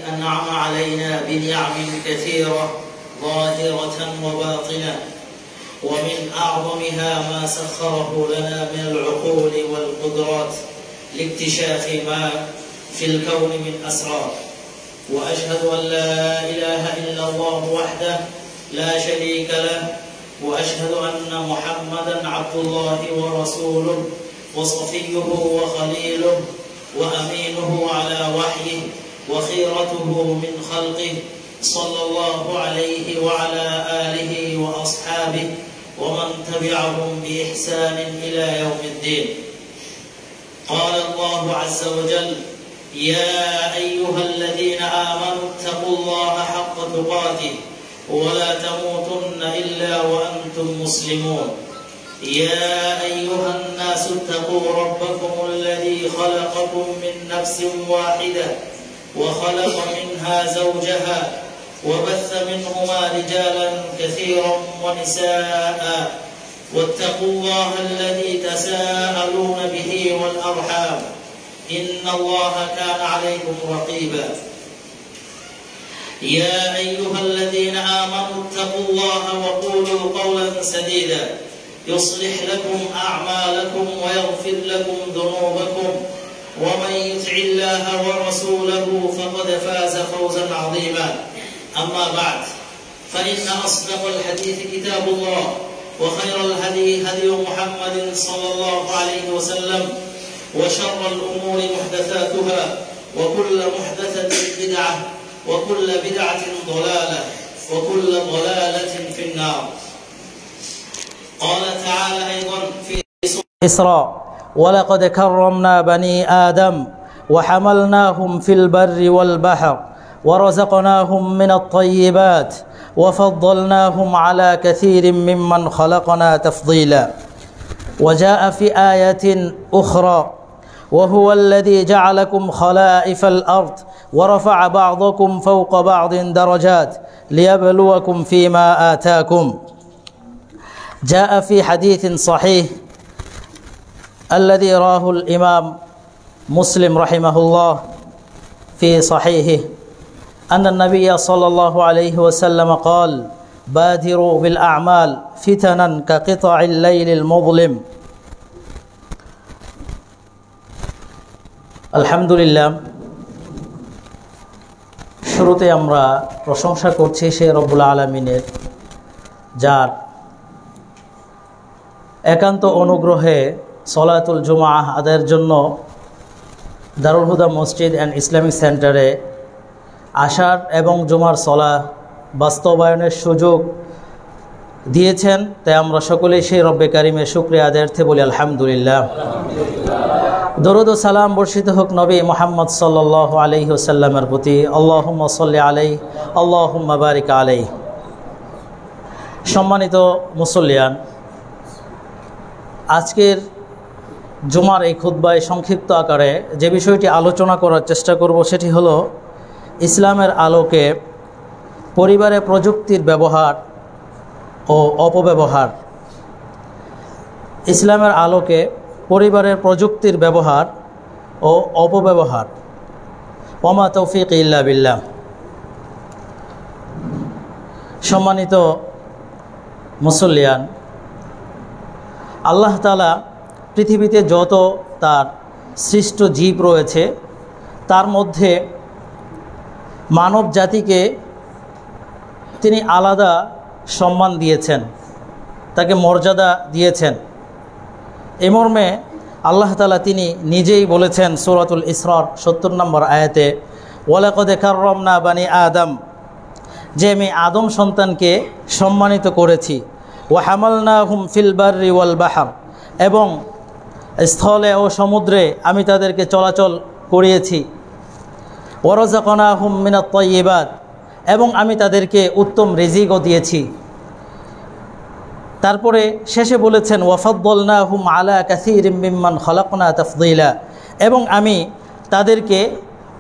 أنعم علينا بنعم كثيرة ظاهرة وباطنة، ومن أعظمها ما سخره لنا من العقول والقدرات لاكتشاف ما في الكون من أسرار. وأشهد أن لا إله إلا الله وحده لا شريك له، وأشهد أن محمدا عبد الله ورسوله وصفيه وخليله وأمينه على وحيه وخيرته من خلقه، صلى الله عليه وعلى آله وأصحابه ومن تبعهم بإحسان إلى يوم الدين. قال الله عز وجل: يا أيها الذين آمنوا اتقوا الله حق تقاته ولا تموتن إلا وأنتم مسلمون. يا أيها الناس اتقوا ربكم الذي خلقكم من نفس واحدة وخلق منها زوجها وبث منهما رجالا كثيرا ونساء، واتقوا الله الذي تساءلون به والأرحام إن الله كان عليكم رقيبا. يا أيها الذين آمنوا اتقوا الله وقولوا قولا سديدا يصلح لكم أعمالكم ويغفر لكم ذنوبكم، ومن يطع الله ورسوله فقد فاز فوزا عظيما. أما بعد، فإن أصدق الحديث كتاب الله، وخير الهدي هدي محمد صلى الله عليه وسلم، وشر الأمور محدثاتها، وكل محدثة بدعة، وكل بدعة ضلالة، وكل ضلالة في النار. قال تعالى أيضا في سورة إسراء: ولقد كرمنا بني آدم وحملناهم في البر والبحر ورزقناهم من الطيبات وفضلناهم على كثير ممن خلقنا تفضيلا. وجاء في آية أخرى: وهو الذي جعلكم خلائف الأرض ورفع بعضكم فوق بعض درجات ليبلوكم فيما آتاكم. جاء في حديث صحيح الذي راه الإمام مسلم رحمه الله في صحيحه أن النبي صلى الله عليه وسلم قال: بادروا بالأعمال فتنا كقطع الليل المظلم. আলহামদুলিল্লাহ, শুরুতে আমরা প্রশংসা করছি সেই রব্বুল আলামিনের, যার একান্ত অনুগ্রহে সলাতুল জুমআহ আদায়ের জন্য দারুল হুদা মসজিদ অ্যান্ড ইসলামিক সেন্টারে আসার এবং জুমার সলাহ বাস্তবায়নের সুযোগ দিয়েছেন। তাই আমরা সকলেই সেই রব্বে কারিমের শুকরিয়া আদায়ার্থে বলি আলহামদুলিল্লাহ। দরুদ ও সালাম বর্ষিত হোক নবী মুহাম্মদ সাল্লাল্লাহু আলাইহি ওয়াসাল্লামের প্রতি। আল্লাহুম্মা সাল্লি আলাইহি আল্লাহুম্মা বারিক আলাইহি। সম্মানিত মুসল্লিয়ান, আজকের জুমার এই খুতবায় সংক্ষিপ্ত আকারে যে বিষয়টি আলোচনা করার চেষ্টা করব সেটি হলো ইসলামের আলোকে পরিবারে প্রযুক্তির ব্যবহার ও অপব্যবহার। ইসলামের আলোকে পরিবারের প্রযুক্তির ব্যবহার ও অপব্যবহার। ওমা তৌফিক ইল্লা বিল্লাহ। সম্মানিত মুসল্লিয়ান, আল্লাহ তাআলা পৃথিবীতে যত তার সৃষ্ট জীব রয়েছে তার মধ্যে মানব জাতিকে তিনি আলাদা সম্মান দিয়েছেন, তাকে মর্যাদা দিয়েছেন। এই মর্মে আল্লাহ তাআলা তিনি নিজেই বলেছেন সূরাতুল ইসরার ৭০ নম্বর আয়াতে: ওয়ালাকাদ কাররামনা বানি আদম, যে আমি আদম সন্তানকে সম্মানিত করেছি। ওয়া হামালনাহুম ফিল বাররি ওয়াল বাহর, এবং স্থলে ও সমুদ্রে আমি তাদেরকে চলাচল করিয়েছি। ওয়া রাযাকনাহুম মিনাত তাইয়্যিবাত, এবং আমি তাদেরকে উত্তম রিজিকও দিয়েছি। তারপরে শেষে বলেছেন ওয়া ফাদ্দালনাহুম আলা কাসীরিম মিম্মান খালাকনা তাফদীলা, এবং আমি তাদেরকে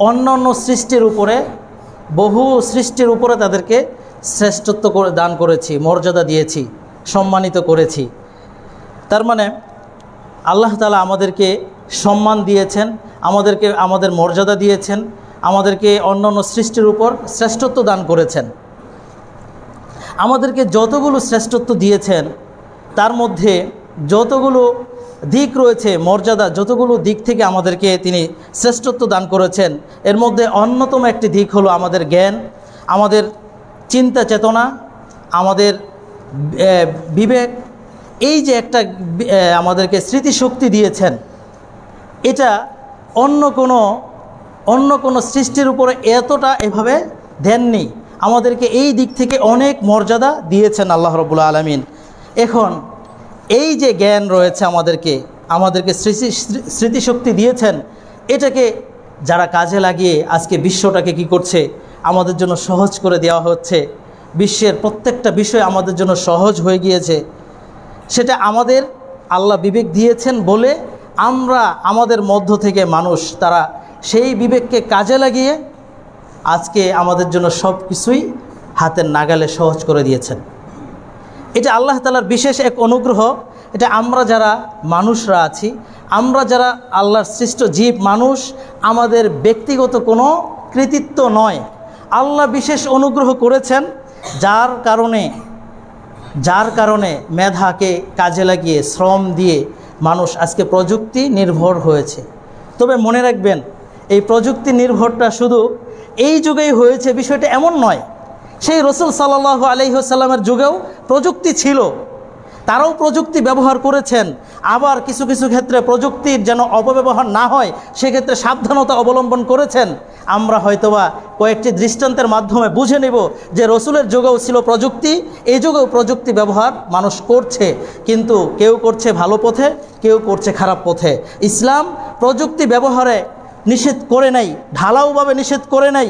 অন্যান্য সৃষ্টির উপরে, বহু সৃষ্টির উপরে তাদেরকে শ্রেষ্ঠত্ব দান করেছি, মর্যাদা দিয়েছি, সম্মানিত করেছি। তার মানে আল্লাহ তাআলা আমাদেরকে সম্মান দিয়েছেন, আমাদের মর্যাদা দিয়েছেন, আমাদেরকে অন্যান্য সৃষ্টির উপর শ্রেষ্ঠত্ব দান করেছেন। আমাদেরকে যতগুলো শ্রেষ্ঠত্ব দিয়েছেন তার মধ্যে যতগুলো দিক রয়েছে, মর্যাদা, যতগুলো দিক থেকে আমাদেরকে তিনি শ্রেষ্ঠত্ব দান করেছেন, এর মধ্যে অন্যতম একটি দিক হলো আমাদের জ্ঞান, আমাদের চিন্তা চেতনা, আমাদের বিবেক। এই যে একটা আমাদেরকে স্মৃতিশক্তি দিয়েছেন, এটা অন্য কোনো সৃষ্টির উপরে এতটা এভাবে দেননি। আমাদেরকে এই দিক থেকে অনেক মর্যাদা দিয়েছেন আল্লাহ রাব্বুল আলামিন। এখন এই যে জ্ঞান রয়েছে আমাদেরকে স্মৃতিশক্তি দিয়েছেন, এটাকে যারা কাজে লাগিয়ে আজকে বিশ্বটাকে কি করছে, আমাদের জন্য সহজ করে দেওয়া হচ্ছে। বিশ্বের প্রত্যেকটা বিষয় আমাদের জন্য সহজ হয়ে গিয়েছে। সেটা আমাদের আল্লাহ বিবেক দিয়েছেন বলে আমরা, আমাদের মধ্য থেকে মানুষ, তারা সেই বিবেককে কাজে লাগিয়ে আজকে আমাদের জন্য সব কিছুই হাতের নাগালে সহজ করে দিয়েছেন। এটা আল্লাহ তাআলার বিশেষ এক অনুগ্রহ। এটা আমরা যারা মানুষরা আছি, আমরা যারা আল্লাহর সৃষ্ট জীব মানুষ, আমাদের ব্যক্তিগত কোনো কৃতিত্ব নয়। আল্লাহ বিশেষ অনুগ্রহ করেছেন, যার কারণে মেধাকে কাজে লাগিয়ে, শ্রম দিয়ে মানুষ আজকে প্রযুক্তি নির্ভর হয়েছে। তবে মনে রাখবেন, এই প্রযুক্তি নির্ভরটা শুধু এই যুগেই হয়েছে বিষয়টা এমন নয়। সেই রাসূল সাল্লাল্লাহু আলাইহি ওয়াসাল্লামের যুগেও প্রযুক্তি ছিল, তারাও প্রযুক্তি ব্যবহার করেছেন। আবার কিছু কিছু ক্ষেত্রে প্রযুক্তির যেন অপব্যবহার না হয় সেক্ষেত্রে সাবধানতা অবলম্বন করেছেন। আমরা হয়তোবা কয়েকটি দৃষ্টান্তের মাধ্যমে বুঝে নেব যে রাসূলের যুগেও ছিল প্রযুক্তি, এই যুগেও প্রযুক্তি ব্যবহার মানুষ করছে, কিন্তু কেউ করছে ভালো পথে, কেউ করছে খারাপ পথে। ইসলাম প্রযুক্তি ব্যবহারে নিষেধ করে নাই, ঢালাওভাবে নিষেধ করে নাই,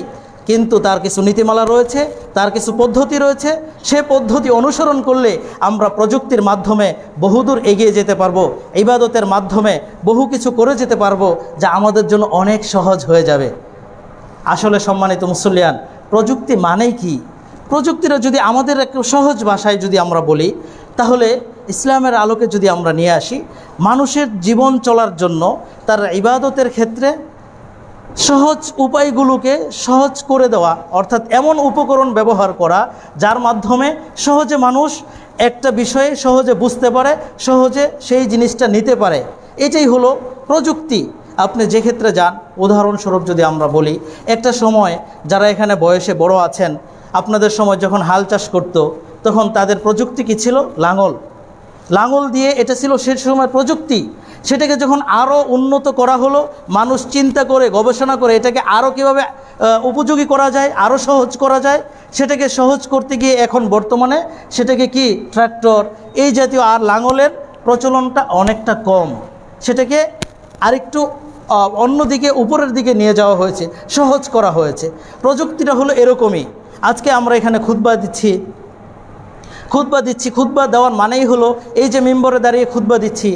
কিন্তু তার কিছু নীতিমালা রয়েছে, তার কিছু পদ্ধতি রয়েছে। সে পদ্ধতি অনুসরণ করলে আমরা প্রযুক্তির মাধ্যমে বহুদূর এগিয়ে যেতে পারবো, ইবাদতের মাধ্যমে বহু কিছু করে যেতে পারবো, যা আমাদের জন্য অনেক সহজ হয়ে যাবে। আসলে সম্মানিত মুসল্লিয়ান, প্রযুক্তি মানেই কি? প্রযুক্তিটা যদি আমাদের এক সহজ ভাষায় যদি আমরা বলি, তাহলে ইসলামের আলোকে যদি আমরা নিয়ে আসি, মানুষের জীবন চলার জন্য তার ইবাদতের ক্ষেত্রে সহজ উপায়গুলোকে সহজ করে দেওয়া, অর্থাৎ এমন উপকরণ ব্যবহার করা যার মাধ্যমে সহজে মানুষ একটা বিষয়ে সহজে বুঝতে পারে, সহজে সেই জিনিসটা নিতে পারে। এটাই হলো প্রযুক্তি। আপনি যে ক্ষেত্রে যান, উদাহরণস্বরূপ যদি আমরা বলি, একটা সময় যারা এখানে বয়সে বড় আছেন, আপনাদের সময় যখন হাল চাষ করত, তখন তাদের প্রযুক্তি কী ছিল? লাঙল দিয়ে, এটা ছিল সে সময় প্রযুক্তি। সেটাকে যখন আরও উন্নত করা হলো, মানুষ চিন্তা করে গবেষণা করে এটাকে আরও কীভাবে উপযোগী করা যায়, আরও সহজ করা যায়, সেটাকে সহজ করতে গিয়ে এখন বর্তমানে সেটাকে কি ট্র্যাক্টর, এই জাতীয়, আর লাঙলের প্রচলনটা অনেকটা কম, সেটাকে আরেকটু অন্যদিকে উপরের দিকে নিয়ে যাওয়া হয়েছে, সহজ করা হয়েছে। প্রযুক্তিটা হলো এরকমই। আজকে আমরা এখানে খুতবা দিচ্ছি, খুতবা দেওয়ার মানেই হলো এই যে মিম্বরে দাঁড়িয়ে খুতবা দিচ্ছি,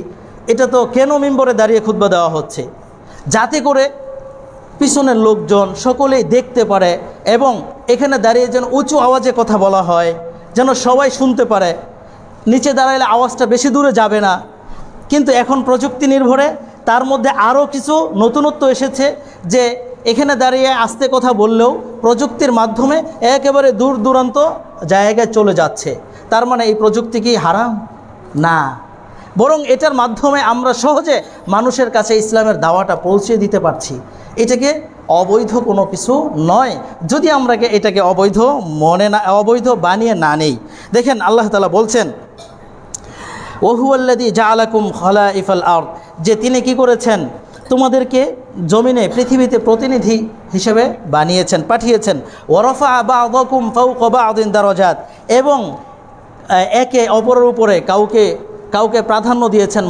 এটা তো কেন মিম্বরে দাঁড়িয়ে খুতবা দেওয়া হচ্ছে? যাতে করে পিছনের লোকজন সকলেই দেখতে পারে এবং এখানে দাঁড়িয়ে যেন উঁচু আওয়াজে কথা বলা হয়, যেন সবাই শুনতে পারে। নিচে দাঁড়াইলে আওয়াজটা বেশি দূরে যাবে না। কিন্তু এখন প্রযুক্তি নির্ভরে তার মধ্যে আরও কিছু নতুনত্ব এসেছে, যে এখানে দাঁড়িয়ে আস্তে কথা বললেও প্রযুক্তির মাধ্যমে একেবারে দূর দূরান্ত জায়গায় চলে যাচ্ছে। তার মানে এই প্রযুক্তি কি হারাম? না, বরং এটার মাধ্যমে আমরা সহজে মানুষের কাছে ইসলামের দাওয়াটা পৌঁছে দিতে পারছি। এটাকে অবৈধ কোনো কিছু নয়, যদি আমরা এটাকে অবৈধ বানিয়ে না নেই। দেখেন আল্লাহ তাআলা বলছেন, ওহুয়াল্লাযী জাআলাকুম খালাইফাল আরদ, যে তিনি কি করেছেন? তোমাদেরকে জমিনে, পৃথিবীতে প্রতিনিধি হিসেবে বানিয়েছেন, পাঠিয়েছেন। ওয়ারাফা বা'দাকুম ফাওকা বা'দিন দারাজাত, এবং একে অপরের উপরে কাউকে প্রাধান্য দিয়েছেন,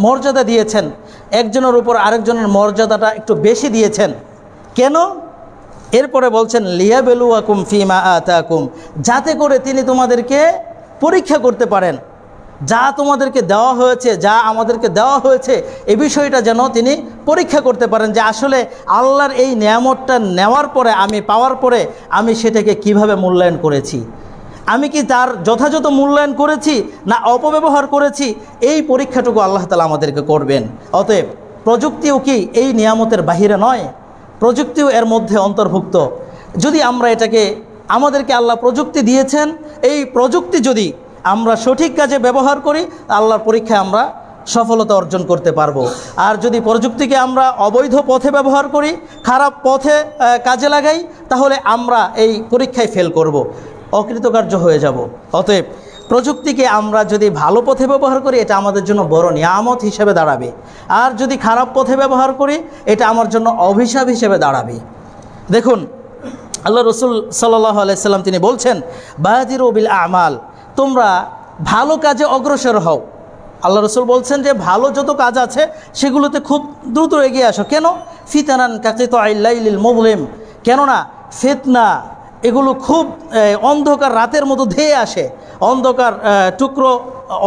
মর্যাদা দিয়েছেন, একজনের উপর আরেকজনের মর্যাদাটা একটু বেশি দিয়েছেন। কেন? এরপরে বলছেন লিয়াবলুয়াকুম ফিমা আতাকুম, যাতে করে তিনি তোমাদেরকে পরীক্ষা করতে পারেন। যা তোমাদেরকে দেওয়া হয়েছে, যা আমাদেরকে দেওয়া হয়েছে, এই বিষয়টা যেন তিনি পরীক্ষা করতে পারেন, যে আসলে আল্লাহর এই নিয়ামতটা নেওয়ার পরে, আমি পাওয়ার পরে আমি সেটাকে কিভাবে মূল্যায়ন করেছি, আমি কি তার যথাযথ মূল্যায়ন করেছি না অপব্যবহার করেছি, এই পরীক্ষাটুকু আল্লাহ তাআলা আমাদেরকে করবেন। অতএব প্রযুক্তিও কি এই নিয়ামতের বাহিরে নয়? প্রযুক্তিও এর মধ্যে অন্তর্ভুক্ত। যদি আমরা এটাকে, আমাদেরকে আল্লাহ প্রযুক্তি দিয়েছেন, এই প্রযুক্তি যদি আমরা সঠিক কাজে ব্যবহার করি, আল্লাহর পরীক্ষায় আমরা সফলতা অর্জন করতে পারবো। আর যদি প্রযুক্তিকে আমরা অবৈধ পথে ব্যবহার করি, খারাপ পথে কাজে লাগাই, তাহলে আমরা এই পরীক্ষায় ফেল করব, অকৃতকার্য হয়ে যাব। অতএব প্রযুক্তিকে আমরা যদি ভালো পথে ব্যবহার করি, এটা আমাদের জন্য বড় নিয়ামত হিসেবে দাঁড়াবে। আর যদি খারাপ পথে ব্যবহার করি, এটা আমার জন্য অভিশাপ হিসেবে দাঁড়াবে। দেখুন, আল্লাহ রসুল সাল্লাল্লাহু আলাইহি সাল্লাম তিনি বলছেন, বাদিরু বিল আমাল, তোমরা ভালো কাজে অগ্রসর হও। আল্লাহ রসুল বলছেন যে ভালো যত কাজ আছে সেগুলোতে খুব দ্রুত এগিয়ে আসো। কেন? ফিতানান কাকিতাইল লাইলিল মুযলিম, কেননা ফিতনা এগুলো খুব অন্ধকার রাতের মতো ধেয়ে আসে। অন্ধকার টুকরো,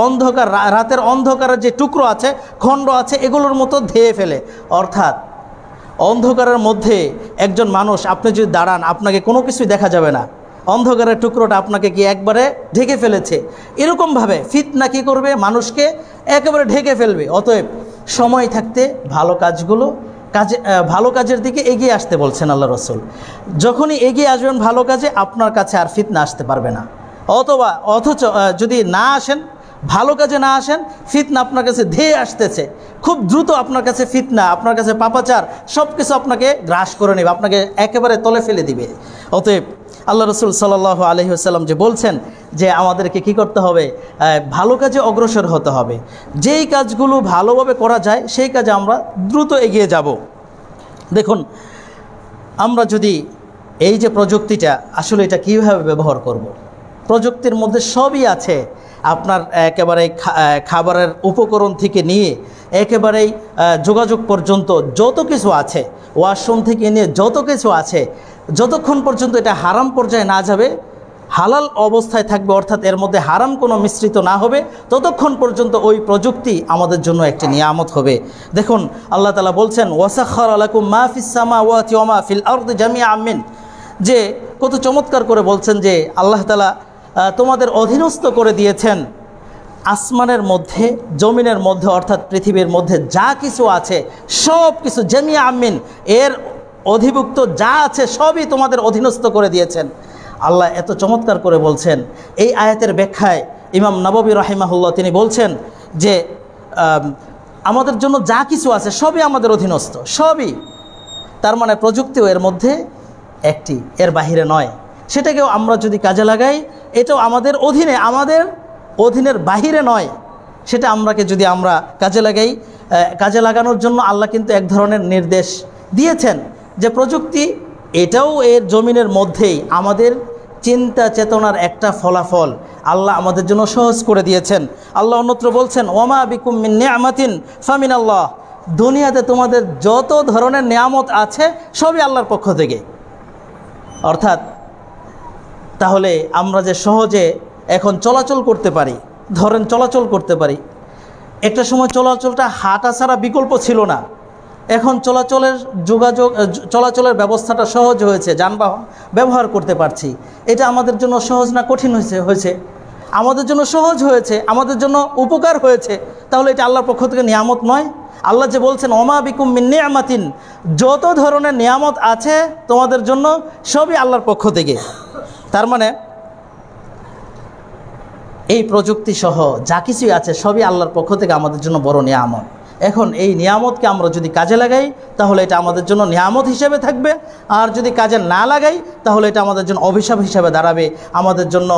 অন্ধকার রাতের অন্ধকারের যে টুকরো আছে, খণ্ড আছে, এগুলোর মতো ধেয়ে ফেলে। অর্থাৎ অন্ধকারের মধ্যে একজন মানুষ, আপনি যদি দাঁড়ান, আপনাকে কোনো কিছুই দেখা যাবে না, অন্ধকারের টুকরোটা আপনাকে কি একবারে ঢেকে ফেলেছে। এরকমভাবে ফিতনা কী করবে? মানুষকে একেবারে ঢেকে ফেলবে। অতএব সময় থাকতে ভালো কাজগুলো ভালো কাজের দিকে এগিয়ে আসতে বলছেন আল্লাহ রসুল। যখনই এগিয়ে আসবেন ভালো কাজে, আপনার কাছে আর ফিতনা আসতে পারবে না। অথচ যদি না আসেন, ভালো কাজে না আসেন, ফিতনা আপনার কাছে ধেয়ে আসতেছে, খুব দ্রুত আপনার কাছে ফিতনা, আপনার কাছে পাপাচার সব কিছু আপনাকে গ্রাস করে নেবে, আপনাকে একেবারে তলে ফেলে দিবে। অতএব আল্লাহ রসুল সাল্লাল্লাহু আলাইহি ওয়াসাল্লাম যে বলছেন যে আমাদেরকে কি করতে হবে? ভালো কাজে অগ্রসর হতে হবে। যেই কাজগুলো ভালোভাবে করা যায় সেই কাজে আমরা দ্রুত এগিয়ে যাব। দেখুন, আমরা যদি এই যে প্রযুক্তিটা, আসলে এটা কীভাবে ব্যবহার করব। প্রযুক্তির মধ্যে সবই আছে। আপনার একেবারে খাবারের উপকরণ থেকে নিয়ে একেবারেই যোগাযোগ পর্যন্ত যত কিছু আছে, ওয়াশরুম থেকে নিয়ে যত কিছু আছে, যতক্ষণ পর্যন্ত এটা হারাম পর্যায়ে না যাবে, হালাল অবস্থায় থাকবে, অর্থাৎ এর মধ্যে হারাম কোনো মিশ্রিত না হবে, ততক্ষণ পর্যন্ত ওই প্রযুক্তি আমাদের জন্য একটি নিয়ামত হবে। দেখুন, আল্লাহ তাআলা বলছেন, ওয়াসাখারা লাকুম মা ফিস সামাওয়াতি ওয়া মা ফিল আরদি জামিআন মিন, যে কত চমৎকার করে বলছেন যে আল্লাহ তাআলা তোমাদের অধীনস্থ করে দিয়েছেন আসমানের মধ্যে, জমিনের মধ্যে, অর্থাৎ পৃথিবীর মধ্যে যা কিছু আছে সব কিছু, জামিআন মিন, এর অধিভুক্ত যা আছে সবই তোমাদের অধীনস্থ করে দিয়েছেন। আল্লাহ এত চমৎকার করে বলছেন। এই আয়াতের ব্যাখ্যায় ইমাম নববী রাহিমাহুল্লাহ তিনি বলছেন যে আমাদের জন্য যা কিছু আছে সবই আমাদের অধীনস্থ, সবই। তার মানে প্রযুক্তিও এর মধ্যে একটি, এর বাহিরে নয়। সেটাকেও আমরা যদি কাজে লাগাই, এটাও আমাদের অধীনে, আমাদের অধীনের বাহিরে নয়। সেটা যদি আমরা কাজে লাগাই, কাজে লাগানোর জন্য আল্লাহ কিন্তু এক ধরনের নির্দেশ দিয়েছেন যে প্রযুক্তি এটাও এর জমিনের মধ্যেই আমাদের চিন্তা চেতনার একটা ফলাফল আল্লাহ আমাদের জন্য সহজ করে দিয়েছেন। আল্লাহ অন্যত্র বলছেন, ওমা বিকুম মিন নিআমাতিন ফামিনাল্লাহ, দুনিয়াতে তোমাদের যত ধরনের নিয়ামত আছে সবই আল্লাহর পক্ষ থেকে। অর্থাৎ তাহলে আমরা যে সহজে এখন চলাচল করতে পারি, ধরেন চলাচল করতে পারি, একটা সময় চলাচলটা হাঁটা ছাড়া বিকল্প ছিল না, এখন চলাচলের ব্যবস্থাটা সহজ হয়েছে, যানবাহন ব্যবহার করতে পারছি। এটা আমাদের জন্য সহজ না কঠিন হয়েছে? আমাদের জন্য সহজ হয়েছে, আমাদের জন্য উপকার হয়েছে। তাহলে এটা আল্লাহর পক্ষ থেকে নিয়ামত নয়? আল্লাহ যে বলছেন, ওমা বিকুম মিন নিআমাতিন, যত ধরনের নিয়ামত আছে তোমাদের জন্য সবই আল্লাহর পক্ষ থেকে। তার মানে এই প্রযুক্তি সহ যা কিছুই আছে সবই আল্লাহর পক্ষ থেকে আমাদের জন্য বড় নিয়ামত। এখন এই নিয়ামতকে আমরা যদি কাজে লাগাই তাহলে এটা আমাদের জন্য নিয়ামত হিসেবে থাকবে, আর যদি কাজে না লাগাই তাহলে এটা আমাদের জন্য অভিশাপ হিসেবে দাঁড়াবে, আমাদের জন্য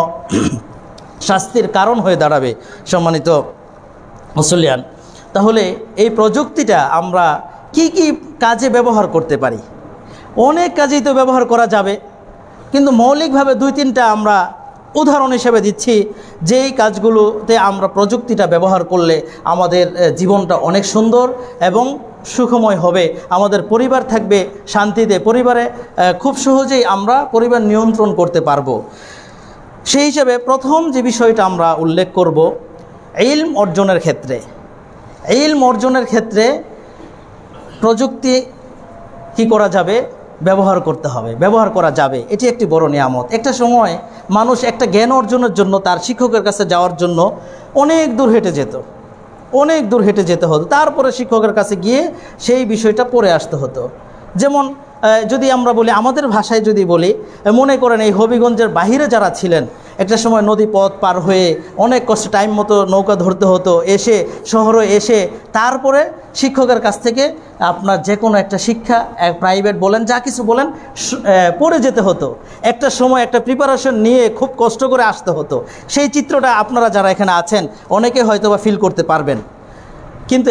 শাস্তির কারণ হয়ে দাঁড়াবে। সম্মানিত মুসল্লিয়ান, তাহলে এই প্রযুক্তিটা আমরা কি কি কাজে ব্যবহার করতে পারি? অনেক কাজেই তো ব্যবহার করা যাবে, কিন্তু মৌলিকভাবে 2-3টা আমরা উদাহরণ হিসেবে দিচ্ছি, যেই কাজগুলোতে আমরা প্রযুক্তিটা ব্যবহার করলে আমাদের জীবনটা অনেক সুন্দর এবং সুখময় হবে, আমাদের পরিবার থাকবে শান্তিতে, পরিবারে খুব সহজেই আমরা পরিবার নিয়ন্ত্রণ করতে পারবো। সেই হিসেবে প্রথম যে বিষয়টা আমরা উল্লেখ করব, ইলম অর্জনের ক্ষেত্রে। ইলম অর্জনের ক্ষেত্রে প্রযুক্তি কি করা যাবে? ব্যবহার করতে হবে, ব্যবহার করা যাবে। এটি একটি বড় নিয়ামত। একটা সময় মানুষ একটা জ্ঞান অর্জনের জন্য তার শিক্ষকের কাছে যাওয়ার জন্য অনেক দূর হেঁটে যেতে হতো, তারপরে শিক্ষকের কাছে গিয়ে সেই বিষয়টা পড়ে আসতে হতো। যেমন যদি আমরা বলি, আমাদের ভাষায় যদি বলি, মনে করেন এই হবিগঞ্জের বাহিরে যারা ছিলেন, একটা সময় নদী পথ পার হয়ে অনেক কষ্ট টাইম মতো নৌকা ধরতে হতো, এসে শহরে এসে তারপরে শিক্ষকের কাছ থেকে আপনার যে কোনো একটা শিক্ষা, প্রাইভেট বলেন যা কিছু বলেন, পড়ে যেতে হতো। একটা সময় একটা প্রিপারেশন নিয়ে খুব কষ্ট করে আসতে হতো। সেই চিত্রটা আপনারা যারা এখানে আছেন অনেকে হয়তো বা ফিল করতে পারবেন। কিন্তু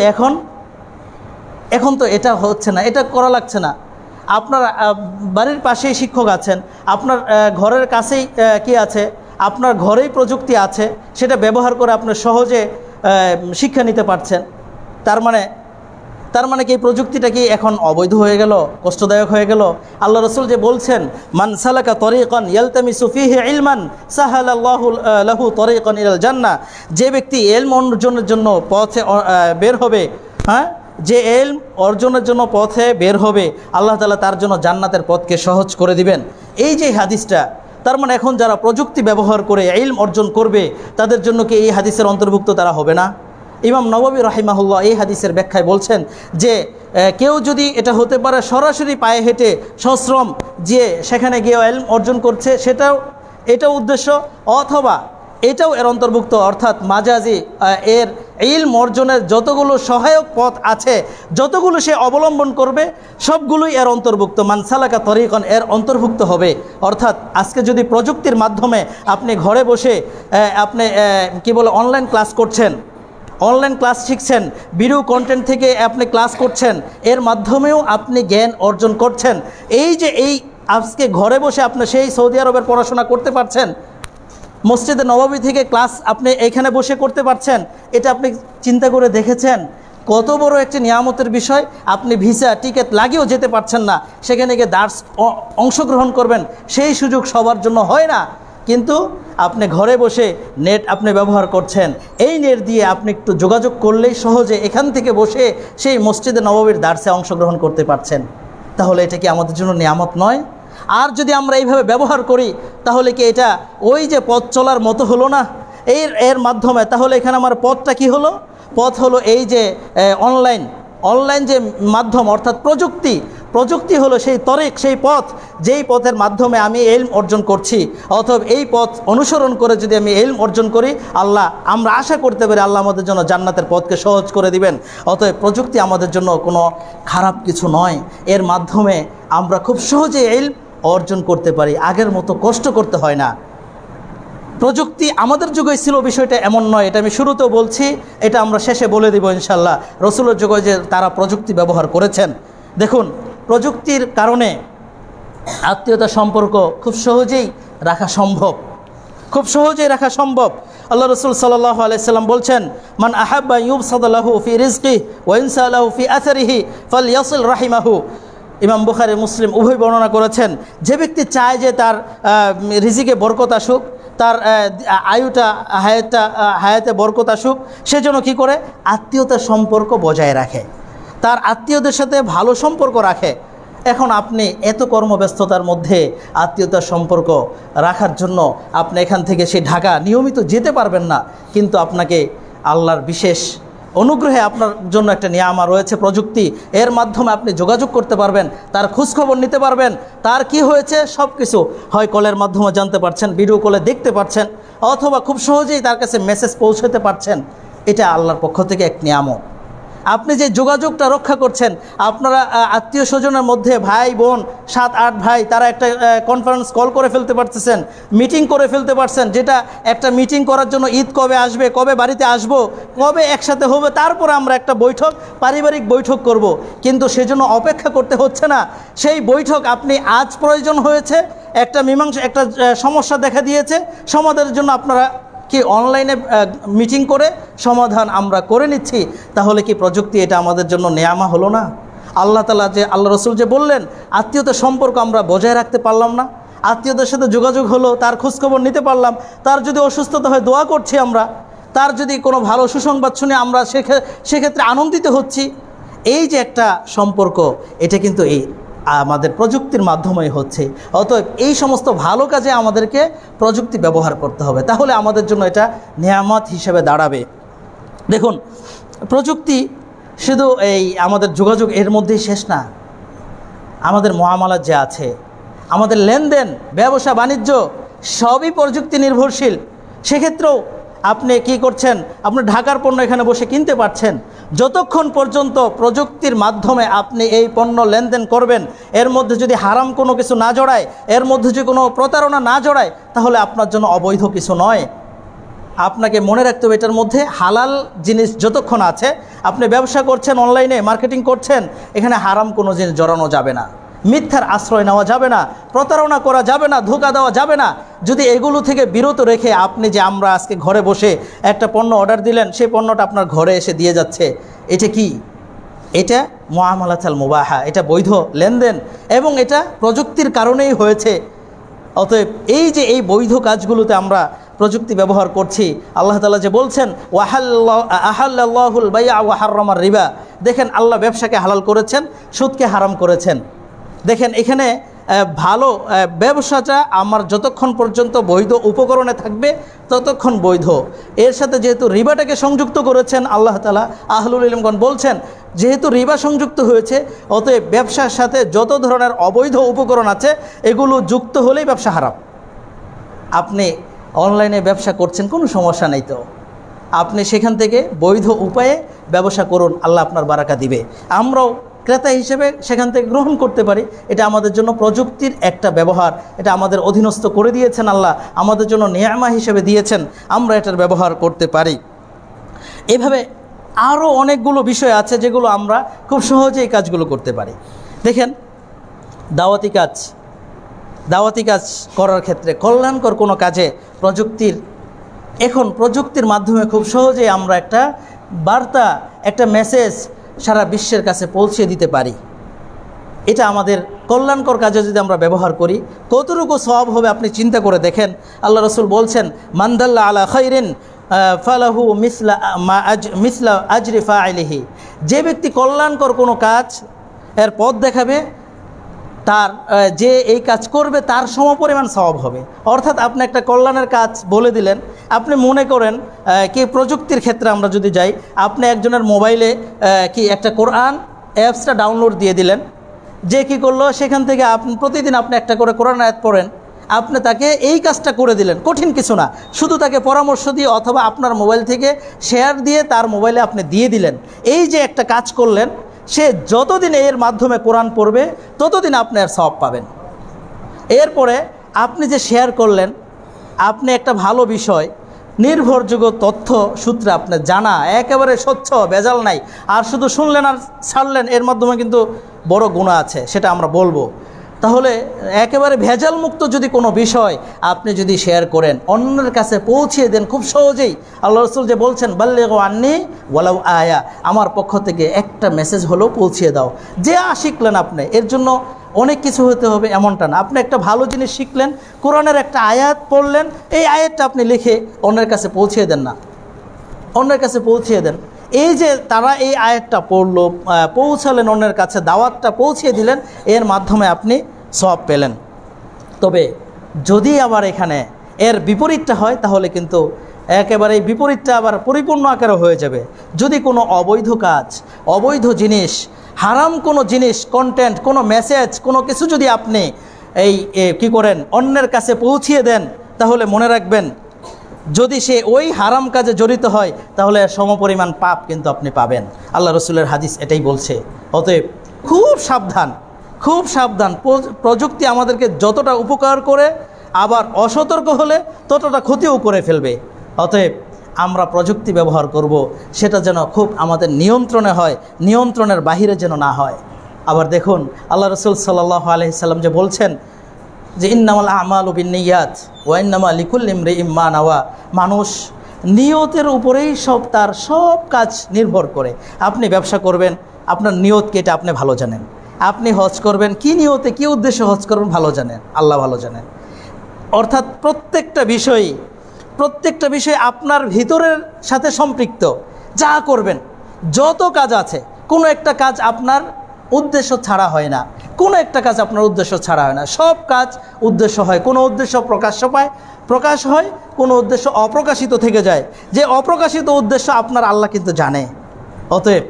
এখন তো এটা হচ্ছে না, এটা করা লাগছে না। আপনার বাড়ির পাশেই শিক্ষক আছেন, আপনার ঘরের কাছেই কি আছে, আপনার ঘরেই প্রযুক্তি আছে, সেটা ব্যবহার করে আপনি সহজে শিক্ষা নিতে পারছেন। তার মানে কি প্রযুক্তিটা কি এখন অবৈধ হয়ে গেল, কষ্টদায়ক হয়ে গেল? আল্লাহ রসুল যে বলছেন, মান সালাকা তরিকান ইয়ালতামিসু ফিহি ইলমান সাহালাল্লাহু লাহু তরিকান ইলাল জান্নাহ, যে ব্যক্তি ইলম অর্জনের জন্য পথে বের হবে, যে ইলম অর্জনের জন্য পথে বের হবে, আল্লাহ তাআলা তার জন্য জান্নাতের পথকে সহজ করে দিবেন। এই যে হাদিসটা, তার মানে এখন যারা প্রযুক্তি ব্যবহার করে ইলম অর্জন করবে তাদের জন্য কি এই হাদিসের অন্তর্ভুক্ত তারা হবে না? ইমাম নববী রাহিমাহুল্লাহ এই হাদিসের ব্যাখ্যায় বলছেন যে কেউ যদি, এটা হতে পারে সরাসরি পায়ে হেঁটে সশ্রম যে সেখানে গিয়ে ইলম অর্জন করছে, এটাও উদ্দেশ্য, অথবা এটাও এর অন্তর্ভুক্ত, অর্থাৎ মাজাজি এর ইলম অর্জনের যতগুলো সহায়ক পথ আছে, যতগুলো সে অবলম্বন করবে সবগুলোই এর অন্তর্ভুক্ত। মান সালাকা তরিকান এর অন্তর্ভুক্ত হবে। অর্থাৎ আজকে যদি প্রযুক্তির মাধ্যমে আপনি ঘরে বসে আপনি অনলাইন ক্লাস করছেন, অনলাইন ক্লাস শিখছেন, ভিডিও কন্টেন্ট থেকে আপনি ক্লাস করছেন, এর মাধ্যমেও আপনি জ্ঞান অর্জন করছেন। এই আজকে ঘরে বসে আপনি সেই সৌদি আরবের পড়াশোনা করতে পারছেন, মসজিদে নববী থেকে ক্লাস আপনি এইখানে বসে করতে পারছেন, এটা আপনি চিন্তা করে দেখেছেন কত বড় একটি নিয়ামতের বিষয়? আপনি ভিসা টিকিট লাগিয়েও যেতে পারছেন না, সেখানে গিয়ে দার্স অংশগ্রহণ করবেন, সেই সুযোগ সবার জন্য হয় না। কিন্তু আপনি ঘরে বসে নেট আপনি ব্যবহার করছেন, এই নেট দিয়ে আপনি একটু যোগাযোগ করলেই সহজে এখান থেকে বসে সেই মসজিদে নববীর দার্সে অংশগ্রহণ করতে পারছেন। তাহলে এটা কি আমাদের জন্য নিয়ামত নয়? আর যদি আমরা এইভাবে ব্যবহার করি তাহলে কি এটা ওই যে পথ চলার মতো হলো না? এর মাধ্যমে তাহলে এখানে আমার পথটা কি হলো? পথ হলো এই যে অনলাইন যে মাধ্যম, অর্থাৎ প্রযুক্তি হলো সেই তরিক, সেই পথ, যেই পথের মাধ্যমে আমি ইলম অর্জন করছি। অথবা এই পথ অনুসরণ করে যদি আমি ইলম অর্জন করি, আমরা আশা করতে পারি আল্লাহ আমাদের জন্য জান্নাতের পথকে সহজ করে দিবেন। অতএব প্রযুক্তি আমাদের জন্য কোনো খারাপ কিছু নয়, এর মাধ্যমে আমরা খুব সহজে ইলম অর্জন করতে পারি, আগের মতো কষ্ট করতে হয় না। প্রযুক্তি আমাদের যুগে ছিল বিষয়টা এমন নয়, এটা আমি শুরুতেও বলছি, এটা আমরা শেষে বলে দিব ইনশাল্লাহ। রসুলের যুগে যে তারা প্রযুক্তি ব্যবহার করেছেন, দেখুন প্রযুক্তির কারণে আত্মীয়তা সম্পর্ক খুব সহজেই রাখা সম্ভব। আল্লাহ রসুল সাল্লাল্লাহু আলাইহি সাল্লাম বলছেন, মান আহাব্বা ইউবসাদ লাহু ফি রিজকিহি ওয়া ইনসা লাহু ফি আসারিহি ফালইয়াসিল রাহিমাহু। ইমাম বুখারী মুসলিম উভয় বর্ণনা করেছেন, যে ব্যক্তি চায় যে তার রিজিকে বরকত আসুক, তার হায়াতে বরকত আসুক, সেজন্য কী করে? আত্মীয়তার সম্পর্ক বজায় রাখে, তার আত্মীয়দের সাথে ভালো সম্পর্ক রাখে। এখন আপনি এত কর্মব্যস্ততার মধ্যে আত্মীয়তার সম্পর্ক রাখার জন্য আপনি এখান থেকে সেই ঢাকা নিয়মিত যেতে পারবেন না, কিন্তু আপনাকে আল্লাহর বিশেষ অনুগ্রহে আপনার জন্য একটা নিয়ামত রয়েছে প্রযুক্তি, এর মাধ্যমে আপনি যোগাযোগ করতে পারবেন, তার খোঁজখবর নিতে পারবেন, তার কি হয়েছে সব কিছু হয় কলের মাধ্যমে জানতে পারছেন, ভিডিও কলে দেখতে পারছেন, অথবা খুব সহজেই তার কাছে মেসেজ পৌঁছাতে পারছেন। এটা আল্লাহর পক্ষ থেকে এক নিয়ামত। আপনি যে যোগাযোগটা রক্ষা করছেন, আপনারা আত্মীয় স্বজনের মধ্যে ভাই বোন 7-8 ভাই, তারা একটা কনফারেন্স কল করে ফেলতে পারতেছেন, মিটিং করে ফেলতে পারছেন, যেটা একটা মিটিং করার জন্য ঈদ কবে আসবে, কবে বাড়িতে আসবো, কবে একসাথে হবে, তারপরে আমরা একটা পারিবারিক বৈঠক করব। কিন্তু সেজন্য অপেক্ষা করতে হচ্ছে না, সেই বৈঠক আপনি আজ প্রয়োজন হয়েছে, একটা সমস্যা দেখা দিয়েছে, সমাধানের জন্য আপনারা কি অনলাইনে মিটিং করে সমাধান আমরা করে নিচ্ছি। তাহলে কি প্রযুক্তি এটা আমাদের জন্য নেয়ামা হলো না? আল্লাহ রসুল যে বললেন আত্মীয়তার সম্পর্ক আমরা বজায় রাখতে পারলাম না, আত্মীয়দের সাথে যোগাযোগ হলো, তার খোঁজখবর নিতে পারলাম, তার যদি অসুস্থতা হয় দোয়া করছি আমরা, তার যদি কোনো ভালো সুসংবাদ শুনে আমরা সেক্ষেত্রে আনন্দিত হচ্ছি। এই যে একটা সম্পর্ক, এটা কিন্তু আমাদের প্রযুক্তির মাধ্যমেই হচ্ছে। অতএব এই সমস্ত ভালো কাজে আমাদেরকে প্রযুক্তি ব্যবহার করতে হবে, তাহলে আমাদের জন্য এটা নিয়ামত হিসেবে দাঁড়াবে। দেখুন প্রযুক্তি শুধু আমাদের যোগাযোগ এর মধ্যেই শেষ না, আমাদের মুআমালাত যে আছে, আমাদের লেনদেন, ব্যবসা বাণিজ্য সবই প্রযুক্তি নির্ভরশীল। সেক্ষেত্রেও আপনি কি করছেন, আপনি ঢাকার পণ্য এখানে বসে কিনতে পারছেন। যতক্ষণ পর্যন্ত প্রযুক্তির মাধ্যমে আপনি এই পণ্য লেনদেন করবেন, এর মধ্যে যদি হারাম কোনো কিছু না জড়ায়, এর মধ্যে যদি কোনো প্রতারণা না জড়ায়, তাহলে আপনার জন্য অবৈধ কিছু নয়। আপনাকে মনে রাখতে হবে এটার মধ্যে হালাল জিনিস যতক্ষণ আছে, আপনি ব্যবসা করছেন, অনলাইনে মার্কেটিং করছেন, এখানে হারাম কোনো জিনিস জড়ানো যাবে না, মিথ্যার আশ্রয় নেওয়া যাবে না, প্রতারণা করা যাবে না, ধোঁকা দেওয়া যাবে না। যদি এগুলো থেকে বিরত রেখে আপনি যে আমরা আজকে ঘরে বসে একটা পণ্য অর্ডার দিলেন, সেই পণ্যটা আপনার ঘরে এসে দিয়ে যাচ্ছে, এটা কি? এটা মুআমালাতুল মুবাহা, এটা বৈধ লেনদেন এবং এটা প্রযুক্তির কারণেই হয়েছে। অতএব এই যে এই বৈধ কাজগুলোতে আমরা প্রযুক্তি ব্যবহার করছি, আল্লাহ তাআলা যে বলছেন আহাল্লাহুল বাইআ ওয়া হাররামার রিবা, দেখেন আল্লাহ ব্যবসাকে হালাল করেছেন, সুদকে হারাম করেছেন। দেখেন এখানে ভালো ব্যবসাটা আমার যতক্ষণ পর্যন্ত বৈধ উপকরণে থাকবে ততক্ষণ বৈধ। এর সাথে যেহেতু রিবাটাকে সংযুক্ত করেছেন আল্লাহ তাআলা, আহলুল ইলমগণ বলছেন যেহেতু রিবা সংযুক্ত হয়েছে, অতএব ব্যবসার সাথে যত ধরনের অবৈধ উপকরণ আছে এগুলো যুক্ত হলেই ব্যবসা হারাম। আপনি অনলাইনে ব্যবসা করছেন, কোনো সমস্যা নেই, তো আপনি সেখান থেকে বৈধ উপায়ে ব্যবসা করুন, আল্লাহ আপনার বারাকা দিবে। আমরাও ক্রেতা হিসেবে সেখান থেকে গ্রহণ করতে পারি। এটা আমাদের জন্য প্রযুক্তির একটা ব্যবহার, এটা আমাদের অধীনস্থ করে দিয়েছেন আল্লাহ, আমাদের জন্য নিয়ামা হিসেবে দিয়েছেন, আমরা এটার ব্যবহার করতে পারি। এভাবে আরও অনেকগুলো বিষয় আছে যেগুলো আমরা খুব সহজেই কাজগুলো করতে পারি। দেখেন দাওয়াতি কাজ করার ক্ষেত্রে, কল্যাণকর কোনো কাজে প্রযুক্তির মাধ্যমে খুব সহজেই আমরা একটা বার্তা, একটা মেসেজ সারা বিশ্বের কাছে পৌঁছে দিতে পারি। এটা আমাদের কল্যাণকর কাজে যদি আমরা ব্যবহার করি কতটুকু সওয়াব হবে আপনি চিন্তা করে দেখেন। আল্লাহ রাসূল বলছেন মান দাল্লা আলা খাইরিন ফালাহু মিসলা আজরি ফাইলিহি, যে ব্যক্তি কল্যাণকর কোনো কাজ এর পথ দেখাবে, তার যে এই কাজ করবে তার সমপরিমাণ সওয়াব হবে। অর্থাৎ আপনি একটা কল্যাণের কাজ বলে দিলেন। আপনি মনে করেন কি প্রযুক্তির ক্ষেত্রে আমরা যদি যাই, আপনি একজনের মোবাইলে কি একটা কোরআন অ্যাপসটা ডাউনলোড দিয়ে দিলেন, যে কি করলো সেখান থেকে প্রতিদিন আপনি একটা করে কোরআন আয়াত পড়েন, আপনি তাকে এই কাজটা করে দিলেন, কঠিন কিছু না, শুধু তাকে পরামর্শ দিয়ে অথবা আপনার মোবাইল থেকে শেয়ার দিয়ে তার মোবাইলে আপনি দিয়ে দিলেন। এই যে একটা কাজ করলেন, সে যতদিন এর মাধ্যমে কোরআন পড়বে ততদিন আপনি আর সওয়াব পাবেন। এরপরে আপনি যে শেয়ার করলেন, আপনি একটা ভালো বিষয় নির্ভরযোগ্য তথ্য সূত্রে আপনার জানা, একেবারে স্বচ্ছ, ভেজাল নাই, আর শুধু শুনলেন আর ছাড়লেন, এর মাধ্যমে কিন্তু বড় গুনাহ আছে, সেটা আমরা বলবো। তাহলে একেবারে ভেজাল মুক্ত যদি কোনো বিষয় আপনি যদি শেয়ার করেন, অন্যের কাছে পৌঁছিয়ে দেন খুব সহজেই, আল্লাহ রাসূল যে বলছেন বাল্লিগু আন্নি ওয়ালাউ আয়া, আমার পক্ষ থেকে একটা মেসেজ হলেও পৌঁছিয়ে দাও। যে শিখলেন আপনি, এর জন্য অনেক কিছু হতে হবে এমনটা না। আপনি একটা ভালো জিনিস শিখলেন, কোরআনের একটা আয়াত পড়লেন, এই আয়াতটা আপনি লিখে অন্যের কাছে পৌঁছিয়ে দেন না, অন্যের কাছে পৌঁছিয়ে দেন। এই যে তারা এই আয়াতটা পড়লো, পৌঁছালেন অন্যের কাছে, দাওয়াতটা পৌঁছিয়ে দিলেন, এর মাধ্যমে আপনি সওয়াব পেলেন। তবে যদি আবার এখানে এর বিপরীতটা হয়, তাহলে কিন্তু একেবারে বিপরীতটা আবার পরিপূর্ণ আকারে হয়ে যাবে। যদি কোনো অবৈধ কাজ, অবৈধ জিনিস, হারাম কোনো জিনিস, কন্টেন্ট, কোনো মেসেজ, কোনো কিছু যদি আপনি কি করেন অন্যের কাছে পৌঁছিয়ে দেন, তাহলে মনে রাখবেন যদি সে ওই হারাম কাজে জড়িত হয় তাহলে সমপরিমাণ পাপ কিন্তু আপনি পাবেন। আল্লাহ রসুলের হাদিস এটাই বলছে। অতএব খুব সাবধান, খুব সাবধান। প্রযুক্তি আমাদেরকে যতটা উপকার করে, আবার অসতর্ক হলে ততটা ক্ষতিও করে ফেলবে। অতএব আমরা প্রযুক্তি ব্যবহার করব, সেটা যেন খুব আমাদের নিয়ন্ত্রণে হয়, নিয়ন্ত্রণের বাহিরে যেন না হয়। আবার দেখুন আল্লাহ রসুল সাল্লাল্লাহু আলাইহি সাল্লাম যে বলছেন যে ইন্নামাল আমালু বিন্নিয়াত ওয়া ইন্নামা লিকুল্লি ইমরিইম মা নাওয়া, মানুষ নিয়তের উপরেই তার সব কাজ নির্ভর করে। আপনি ব্যবসা করবেন, আপনার নিয়ত কি এটা আপনি ভালো জানেন। আপনি হজ করবেন, কি নিয়তে কি উদ্দেশ্যে হজ করবেন ভালো জানেন, আল্লাহ ভালো জানেন। অর্থাৎ প্রত্যেকটা বিষয় আপনার ভিতরের সাথে সম্পৃক্ত। যা করবেন, যত কাজ আছে, কোনো একটা কাজ আপনার উদ্দেশ্য ছাড়া হয় না, কোনো একটা কাজ আপনার উদ্দেশ্য ছাড়া হয় না। সব কাজ উদ্দেশ্য হয়, কোনো উদ্দেশ্য প্রকাশ হয়, কোনো উদ্দেশ্য অপ্রকাশিত থেকে যায়। যে অপ্রকাশিত উদ্দেশ্য আপনার আল্লাহ কিন্তু জানে। অতএব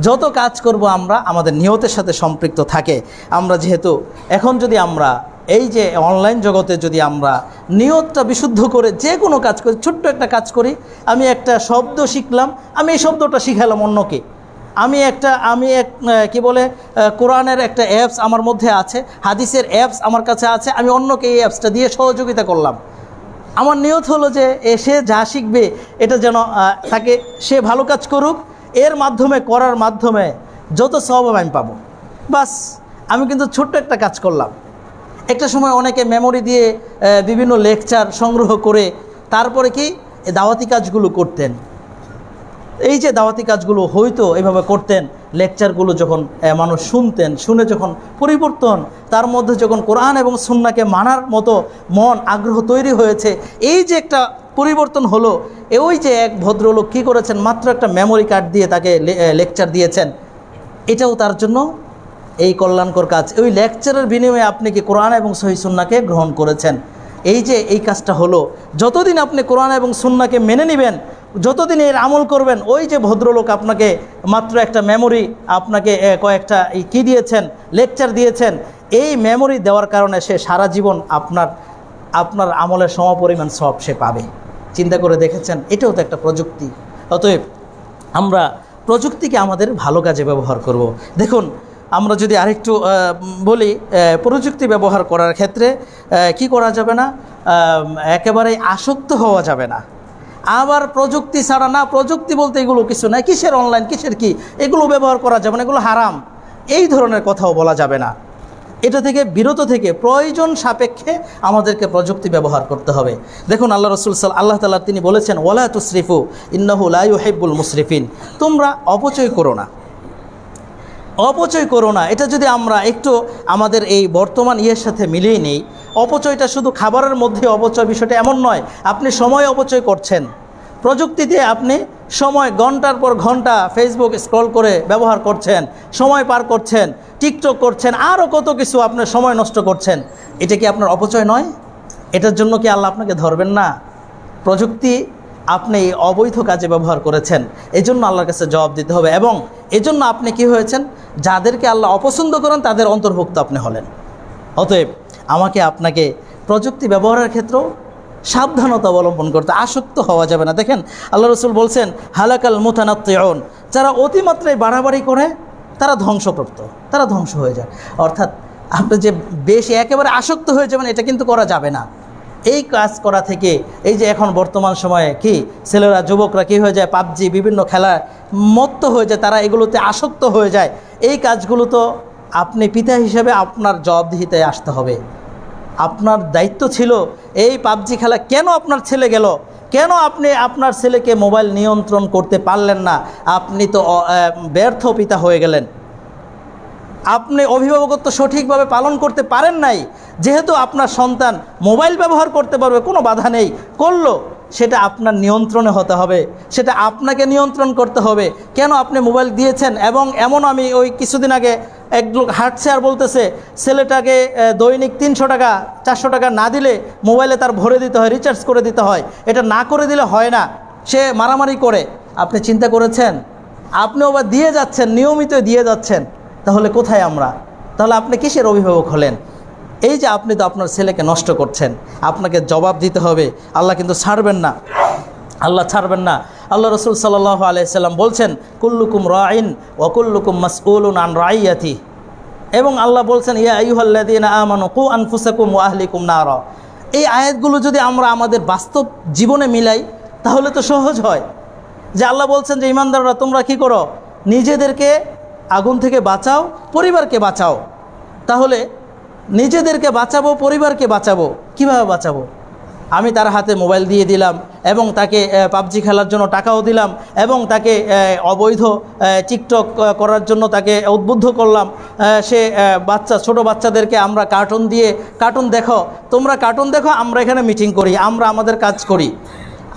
যত কাজ করব আমরা আমাদের নিয়তের সাথে সম্পৃক্ত থাকে। আমরা যেহেতু এখন যদি আমরা এই যে অনলাইন জগতে যদি আমরা নিয়তটা বিশুদ্ধ করে যে কোনো কাজ করি, ছোট্ট একটা কাজ করি, আমি একটা শব্দ শিখলাম, আমি এই শব্দটা শিখালাম অন্যকে, আমি কি বলে কোরআনের একটা অ্যাপস আমার মধ্যে আছে, হাদিসের অ্যাপস আমার কাছে আছে, আমি অন্যকে এই অ্যাপসটা দিয়ে সহযোগিতা করলাম। আমার নিয়ত হলো যে সে যা শিখবে এটা যেন তাকে সে ভালো কাজ করুক, এর মাধ্যমে করার মাধ্যমে যত সওয়াব আমি পাবো। বাস আমি কিন্তু ছোট্ট একটা কাজ করলাম। একটা সময় অনেকে মেমোরি দিয়ে বিভিন্ন লেকচার সংগ্রহ করে তারপরে কি দাওয়াতি কাজগুলো করতেন। এই যে দাওয়াতি কাজগুলো হয়তো এইভাবে করতেন, লেকচারগুলো যখন মানুষ শুনতেন, শুনে যখন পরিবর্তন তার মধ্যে যখন কোরআন এবং সুন্নাহকে মানার মতো মন আগ্রহ তৈরি হয়েছে, এই যে একটা পরিবর্তন হলো, ওই যে এক ভদ্রলোক কী করেছেন, মাত্র একটা মেমোরি কার্ড দিয়ে তাকে লেকচার দিয়েছেন, এটাও তার জন্য এই কল্যাণকর কাজ। ওই লেকচারের বিনিময়ে আপনি কি কোরআন এবং সহিহ সুন্নাহকে গ্রহণ করেছেন। এই যে এই কাজটা হলো, যতদিন আপনি কোরআন এবং সুন্নাহকে মেনে নেবেন, যতদিন এর আমল করবেন, ওই যে ভদ্রলোক আপনাকে মাত্র একটা মেমোরি, আপনাকে কয়েকটা কি দিয়েছেন, লেকচার দিয়েছেন, এই মেমোরি দেওয়ার কারণে সে সারা জীবন আপনার আমলের সমপরিমাণ সব সে পাবে। চিন্তা করে দেখেছেন, এটাও তো একটা প্রযুক্তি। অতএব আমরা প্রযুক্তিকে আমাদের ভালো কাজে ব্যবহার করব। দেখুন, আমরা যদি আরেকটু বলি, প্রযুক্তি ব্যবহার করার ক্ষেত্রে কি করা যাবে না, একেবারেই আসক্ত হওয়া যাবে না। আবার প্রযুক্তি ছাড়া না, প্রযুক্তি বলতে এগুলো কিছু না, কিসের অনলাইন, কিসের কি, এগুলো ব্যবহার করা যাবে না, এগুলো হারাম, এই ধরনের কথাও বলা যাবে না। এটা থেকে বিরত থেকে প্রয়োজন সাপেক্ষে আমাদেরকে প্রযুক্তি ব্যবহার করতে হবে। দেখুন আল্লাহ রাসূল আল্লাহ তাআলা তিনি বলেছেন, ওয়ালা তুসরিফু ইন্নাহু লা ইউহিব্বুল মুসরিফিন, তোমরা অপচয় করো না, অপচয় করো না। এটা যদি আমরা একটু আমাদের এই বর্তমান সাথে মিলিয়ে নেই, অপচয়টা শুধু খাবারের মধ্যে অপচয় বিষয়টা এমন নয়। আপনি সময় অপচয় করছেন, প্রযুক্তি দিয়ে আপনি সময় ঘন্টার পর ঘন্টা ফেসবুক স্ক্রল করে ব্যবহার করছেন, সময় পার করছেন, টিকটক করছেন, আরও কত কিছু আপনার সময় নষ্ট করছেন। এটা কি আপনার অপচয় নয়? এটার জন্য কি আল্লাহ আপনাকে ধরবেন না? প্রযুক্তি আপনি অবৈধ কাজে ব্যবহার করেছেন, এজন্য আল্লাহর কাছে জবাব দিতে হবে। এবং এজন্য আপনি কি হয়েছেন, যাদেরকে আল্লাহ অপছন্দ করেন তাদের অন্তর্ভুক্ত আপনি হলেন। অতএব আমাকে আপনাকে প্রযুক্তি ব্যবহারের ক্ষেত্রেও সাবধানতা অবলম্বন করতে, আসক্ত হওয়া যাবে না। দেখেন আল্লাহ রাসূল বলছেন, হালাকাল মুতানাত্তিউন, যারা অতিমাত্রায় বাড়াবাড়ি করে তারা ধ্বংসপ্রাপ্ত, তারা ধ্বংস হয়ে যায়। অর্থাৎ আপনি যে বেশি একেবারে আসক্ত হয়ে যাবেন, এটা কিন্তু করা যাবে না। এই কাজ করা থেকে, এই যে এখন বর্তমান সময়ে কি ছেলেরা যুবকরা কী হয়ে যায়, পাবজি বিভিন্ন খেলা মত্ত হয়ে যায়, তারা এগুলোতে আসক্ত হয়ে যায়। এই কাজগুলো তো আপনি পিতা হিসেবে আপনার জবাবদিহিতায় আসতে হবে। আপনার দায়িত্ব ছিল এই পাবজি খেলা কেন আপনার ছেলে গেল, কেন আপনি আপনার ছেলেকে মোবাইল নিয়ন্ত্রণ করতে পারলেন না? আপনি তো ব্যর্থ পিতা হয়ে গেলেন, আপনি অভিভাবকত্ব সঠিকভাবে পালন করতে পারেন নাই। যেহেতু আপনার সন্তান মোবাইল ব্যবহার করতে পারবে, কোনো বাধা নেই, করলো, সেটা আপনার নিয়ন্ত্রণে হতে হবে, সেটা আপনাকে নিয়ন্ত্রণ করতে হবে। কেন আপনি মোবাইল দিয়েছেন? এবং এমন আমি ওই কিছুদিন আগে এক লোক হাঁটছে আর বলতেছে ছেলেটাকে দৈনিক 300 টাকা 400 টাকা না দিলে মোবাইলে তার ভরে দিতে হয়, রিচার্জ করে দিতে হয়, এটা না করে দিলে হয় না, সে মারামারি করে। আপনি চিন্তা করেছেন, আপনিও বা দিয়ে যাচ্ছেন, নিয়মিত দিয়ে যাচ্ছেন, তাহলে কোথায় আমরা? তাহলে আপনি কিসের অভিভাবক হলেন? এই যে আপনি তো আপনার ছেলেকে নষ্ট করছেন, আপনাকে জবাব দিতে হবে। আল্লাহ কিন্তু ছাড়বেন না, আল্লাহ ছাড়বেন না। আল্লাহ রাসূল সাল্লাল্লাহু আলাইহি সাল্লাম বলছেন, কুল্লুকুম রাইন ওয়া কুল্লুকুম মাসউলুন আন রাইয়াতি। এবং আল্লাহ বলছেন, ইয়া আইয়ুহাল্লাযীনা আমানু কু আনফুসাকুম ওয়া আহলিকুম নারা। এই আয়াতগুলো যদি আমরা আমাদের বাস্তব জীবনে মিলাই তাহলে তো সহজ হয়। যে আল্লাহ বলছেন যে ঈমানদাররা তোমরা কি করো, নিজেদেরকে আগুন থেকে বাঁচাও, পরিবারকে বাঁচাও। তাহলে নিজেদেরকে বাঁচাবো, পরিবারকে বাঁচাবো, কিভাবে বাঁচাবো? আমি তার হাতে মোবাইল দিয়ে দিলাম এবং তাকে পাবজি খেলার জন্য টাকাও দিলাম এবং তাকে অবৈধ টিকটক করার জন্য তাকে উদ্বুদ্ধ করলাম। সে ছোট বাচ্চাদেরকে আমরা কার্টুন দিয়ে, কার্টুন দেখো, তোমরা কার্টুন দেখো, আমরা এখানে মিটিং করি, আমরা আমাদের কাজ করি।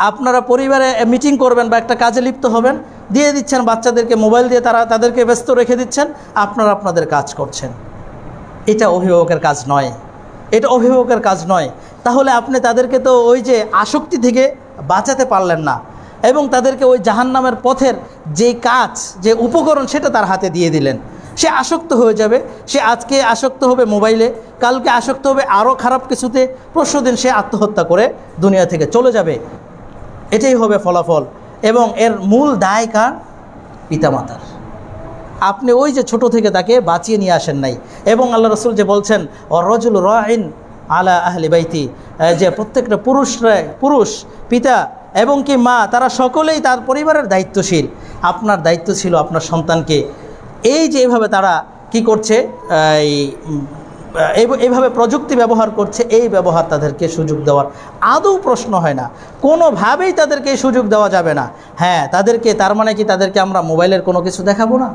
আপনারা পরিবারে মিটিং করবেন বা একটা কাজে লিপ্ত হবেন, দিয়ে দিচ্ছেন বাচ্চাদেরকে মোবাইল দিয়ে, তাদেরকে ব্যস্ত রেখে দিচ্ছেন, আপনারা আপনাদের কাজ করছেন। এটা অভিভাবকের কাজ নয়, এটা অভিভাবকের কাজ নয়। তাহলে আপনি তাদেরকে তো ওই যে আসক্তি থেকে বাঁচাতে পারলেন না। এবং তাদেরকে ওই জাহান্নামের পথের যে কাজ, যে উপকরণ, সেটা তার হাতে দিয়ে দিলেন। সে আসক্ত হয়ে যাবে। সে আজকে আসক্ত হবে মোবাইলে, কালকে আসক্ত হবে আরও খারাপ কিছুতে, পরশুদিন সে আত্মহত্যা করে দুনিয়া থেকে চলে যাবে। এটাই হবে ফলাফল। এবং এর মূল দায় কার? পিতামাতার। আপনি ওই যে ছোট থেকে তাকে বাঁচিয়ে নিয়ে আসেন নাই। এবং আল্লাহ রসুল যে বলছেন ওয়ার-রাজুলু রাইন আলা আহলি বাইতি, যে প্রত্যেকটা পুরুষ পিতা এবং কি মা, তারা সকলেই তার পরিবারের দায়িত্বশীল। আপনার দায়িত্ব ছিল আপনার সন্তানকে, এই যে এইভাবে তারা কি করছে, এইভাবে প্রযুক্তি ব্যবহার করছে, এই ব্যবহার তাদেরকে সুযোগ দেওয়ার আদৌ প্রশ্ন হয় না, কোনোভাবেই তাদেরকে এই সুযোগ দেওয়া যাবে না। হ্যাঁ, তাদেরকে, তার মানে কি তাদেরকে আমরা মোবাইলের কোনো কিছু দেখাবো না?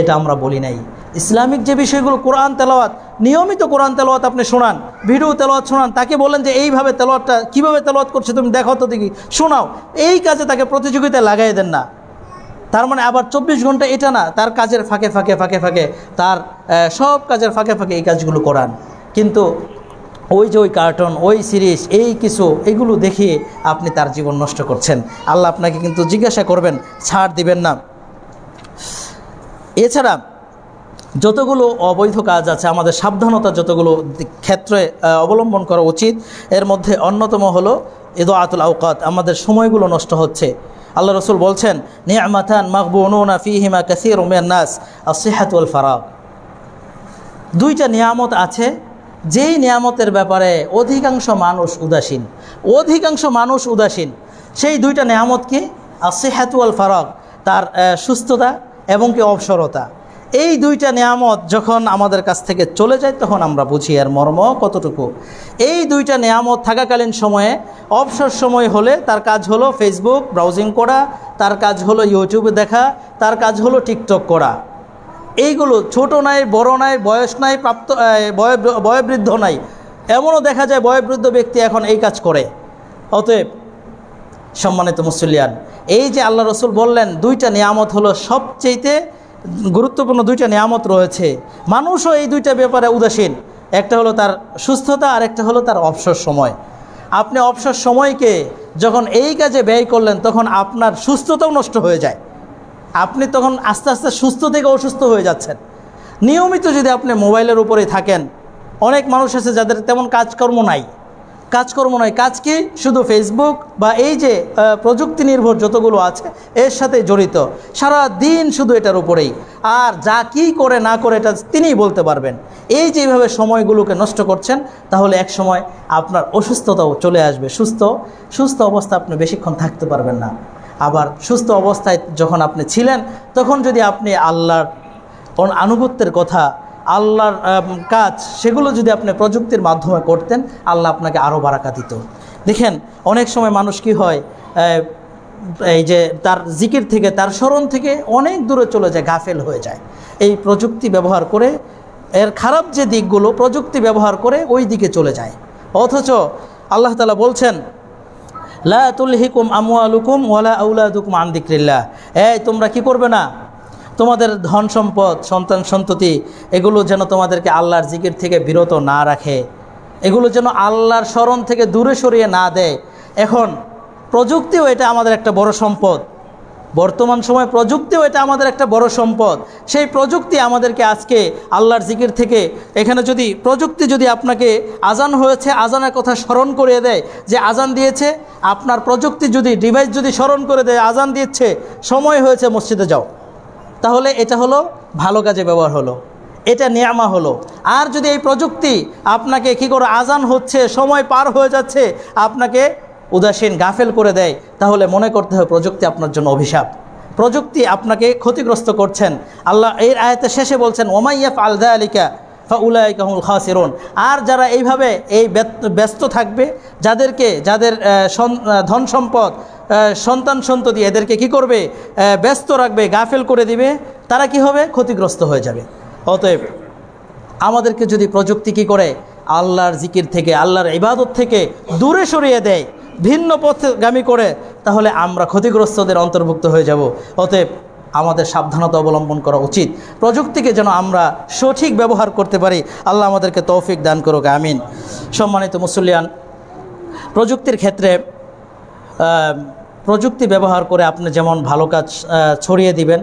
এটা আমরা বলি নাই। ইসলামিক যে বিষয়গুলো, কোরআন তেলাওয়াত, নিয়মিত কোরআন তেলাওয়াত আপনি শোনান, ভিডিও তেলাওয়াত শোনান, তাকে বলেন যে এইভাবে তেলাওয়াতটা কীভাবে তেলাওয়াত করছে তুমি দেখো তো দেখি, শোনাও। এই কাজে তাকে প্রতিযোগিতায় লাগাই দেন না। তার মানে আবার 24 ঘন্টা এটা না, তার কাজের ফাঁকে ফাঁকে তার সব কাজের ফাঁকে ফাঁকে এই কাজগুলো করান। কিন্তু ওই যে ওই কার্টুন, ওই সিরিজ, এই কিছু এগুলো দেখিয়ে আপনি তার জীবন নষ্ট করছেন। আল্লাহ আপনাকে কিন্তু জিজ্ঞাসা করবেন, ছাড় দিবেন না। এছাড়া যতগুলো অবৈধ কাজ আছে, আমাদের সাবধানতা যতগুলো ক্ষেত্রে অবলম্বন করা উচিত, এর মধ্যে অন্যতম হলো ইদাআতুল আওকাত, আমাদের সময়গুলো নষ্ট হচ্ছে। আল্লাহ রসুল বলছেন নি'মাতান মাগবুনুনা ফীহিমা কাসীরুম মিনান নাস আস-সিহহাতু ওয়াল ফারাগ। দুইটা নিয়ামত আছে, যেই নিয়ামতের ব্যাপারে অধিকাংশ মানুষ উদাসীন। সেই দুইটা নিয়ামত কি? আস-সিহহাতু ওয়াল ফারাগ, তার সুস্থতা এবং কি অবসরতা। এই দুইটা নিয়ামত যখন আমাদের কাছ থেকে চলে যায় তখন আমরা বুঝি এর মর্ম কতটুকু। এই দুইটা নিয়ামত থাকাকালীন সময়ে অবসর সময় হলে তার কাজ হলো ফেসবুক ব্রাউজিং করা, তার কাজ হলো ইউটিউবে দেখা, তার কাজ হলো টিকটক করা। এইগুলো ছোট নাই, বড় নাই, বয়স নাই, বয়োবৃদ্ধ নাই, এমনও দেখা যায় বয়োবৃদ্ধ ব্যক্তি এখন এই কাজ করে। অতএব সম্মানিত মুসলিয়ান, এই যে আল্লাহ রসুল বললেন দুইটা নিয়ামত হলো সবচেয়ে গুরুত্বপূর্ণ দুইটা নিয়ামত রয়েছে, মানুষও এই দুইটা ব্যাপারে উদাসীন। একটা হলো তার সুস্থতা, আর একটা হলো তার অবসর সময়। আপনি অবসর সময়কে যখন এই কাজে ব্যয় করলেন তখন আপনার সুস্থতাও নষ্ট হয়ে যায়। আপনি তখন আস্তে আস্তে সুস্থ থেকে অসুস্থ হয়ে যাচ্ছেন। নিয়মিত যদি আপনি মোবাইলের উপরেই থাকেন, অনেক মানুষ আছে যাদের তেমন কাজকর্ম নাই, কাজ কি? শুধু ফেসবুক বা এই যে প্রযুক্তি নির্ভর যতগুলো আছে এর সাথে জড়িত, সারা দিন শুধু এটার উপরেই। আর যা কি করে না করে এটা তিনিই বলতে পারবেন। এই যেভাবে সময়গুলোকে নষ্ট করছেন, তাহলে এক সময় আপনার অসুস্থতাও চলে আসবে। সুস্থ অবস্থা আপনি বেশিক্ষণ থাকতে পারবেন না। আবার সুস্থ অবস্থায় যখন আপনি ছিলেন, তখন যদি আপনি আল্লাহর আনুগত্যের কথা, আল্লাহর কাজ, সেগুলো যদি আপনি প্রযুক্তির মাধ্যমে করতেন, আল্লাহ আপনাকে আরও বারাকা দিত। দেখেন অনেক সময় মানুষ কি হয়, এই যে তার জিকির থেকে, তার স্মরণ থেকে অনেক দূরে চলে যায়, গাফেল হয়ে যায় এই প্রযুক্তি ব্যবহার করে। এর খারাপ যে দিকগুলো প্রযুক্তি ব্যবহার করে ওই দিকে চলে যায়। অথচ আল্লাহ তাআলা বলছেন লা তুলহিকুম আমওয়ালুকুম ওয়ালা আওলাদুকুম আন যিকরিল্লাহ। তোমরা কি করবে না, তোমাদের ধন সম্পদ, সন্তান সন্ততি, এগুলো যেন তোমাদেরকে আল্লাহর জিকির থেকে বিরত না রাখে, এগুলো যেন আল্লাহর স্মরণ থেকে দূরে সরিয়ে না দেয়। এখন প্রযুক্তিও এটা আমাদের একটা বড় সম্পদ, বর্তমান সময় প্রযুক্তিও এটা আমাদের একটা বড় সম্পদ। সেই প্রযুক্তি আমাদেরকে আজকে আল্লাহর জিকির থেকে, এখানে যদি প্রযুক্তি যদি আপনাকে আজান হয়েছে, আজানের কথা স্মরণ করিয়ে দেয় যে আজান দিয়েছে, আপনার প্রযুক্তি যদি ডিভাইস যদি স্মরণ করে দেয় আজান দিচ্ছে, সময় হয়েছে মসজিদে যাও, তাহলে এটা হলো ভালো কাজে ব্যবহার হলো, এটা নিয়ামা হলো। আর যদি এই প্রযুক্তি আপনাকে কি করে আজান হচ্ছে, সময় পার হয়ে যাচ্ছে, আপনাকে উদাসীন গাফেল করে দেয়, তাহলে মনে করতে হবে প্রযুক্তি আপনার জন্য অভিশাপ, প্রযুক্তি আপনাকে ক্ষতিগ্রস্ত করছেন। আল্লাহ এই আয়াতের শেষে বলছেন ওমাই ইয়াফআল যালিকা ফাউলাইকা হুমুল খাসিরুন। আর যারা এইভাবে এই ব্যস্ত থাকবে, যাদের ধন সম্পদ, সন্তান সন্ততি এদেরকে কি করবে, ব্যস্ত রাখবে, গাফেল করে দিবে, তারা কি হবে, ক্ষতিগ্রস্ত হয়ে যাবে। অতএব আমাদেরকে যদি প্রযুক্তি কি করে আল্লাহর জিকির থেকে, আল্লাহর ইবাদত থেকে দূরে সরিয়ে দেয়, ভিন্ন পথগামী করে, তাহলে আমরা ক্ষতিগ্রস্তদের অন্তর্ভুক্ত হয়ে যাব। অতএব আমাদের সাবধানতা অবলম্বন করা উচিত, প্রযুক্তিকে যেন আমরা সঠিক ব্যবহার করতে পারি। আল্লাহ আমাদেরকে তৌফিক দান করুক, আমিন। সম্মানিত মুসলিয়ান, প্রযুক্তির ক্ষেত্রে প্রযুক্তি ব্যবহার করে আপনি যেমন ভালো কাজ ছড়িয়ে দিবেন,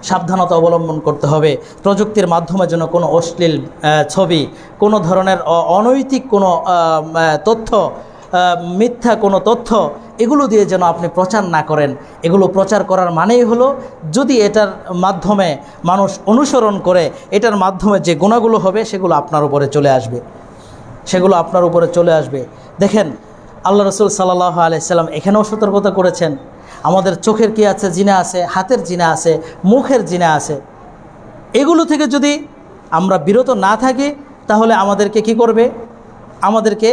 সাবধানতা অবলম্বন করতে হবে। প্রযুক্তির মাধ্যমে যেন কোনো অশ্লীল ছবি, কোনো ধরনের অনৈতিক কোনো তথ্য, মিথ্যা কোনো তথ্য, এগুলো দিয়ে যেন আপনি প্রচার না করেন। এগুলো প্রচার করার মানেই হলো যদি এটার মাধ্যমে মানুষ অনুসরণ করে, এটার মাধ্যমে যে গুণাগুলো হবে সেগুলো আপনার উপরে চলে আসবে, সেগুলো আপনার উপরে চলে আসবে। দেখেন আল্লাহ রসুল সাল্লাল্লাহু আলাইহি সাল্লাম এখানেও সতর্কতা করেছেন, আমাদের চোখের কি আছে? জিনা আছে, হাতের জিনা আছে, মুখের জিনা আছে। এগুলো থেকে যদি আমরা বিরত না থাকি তাহলে আমাদেরকে কি করবে? আমাদেরকে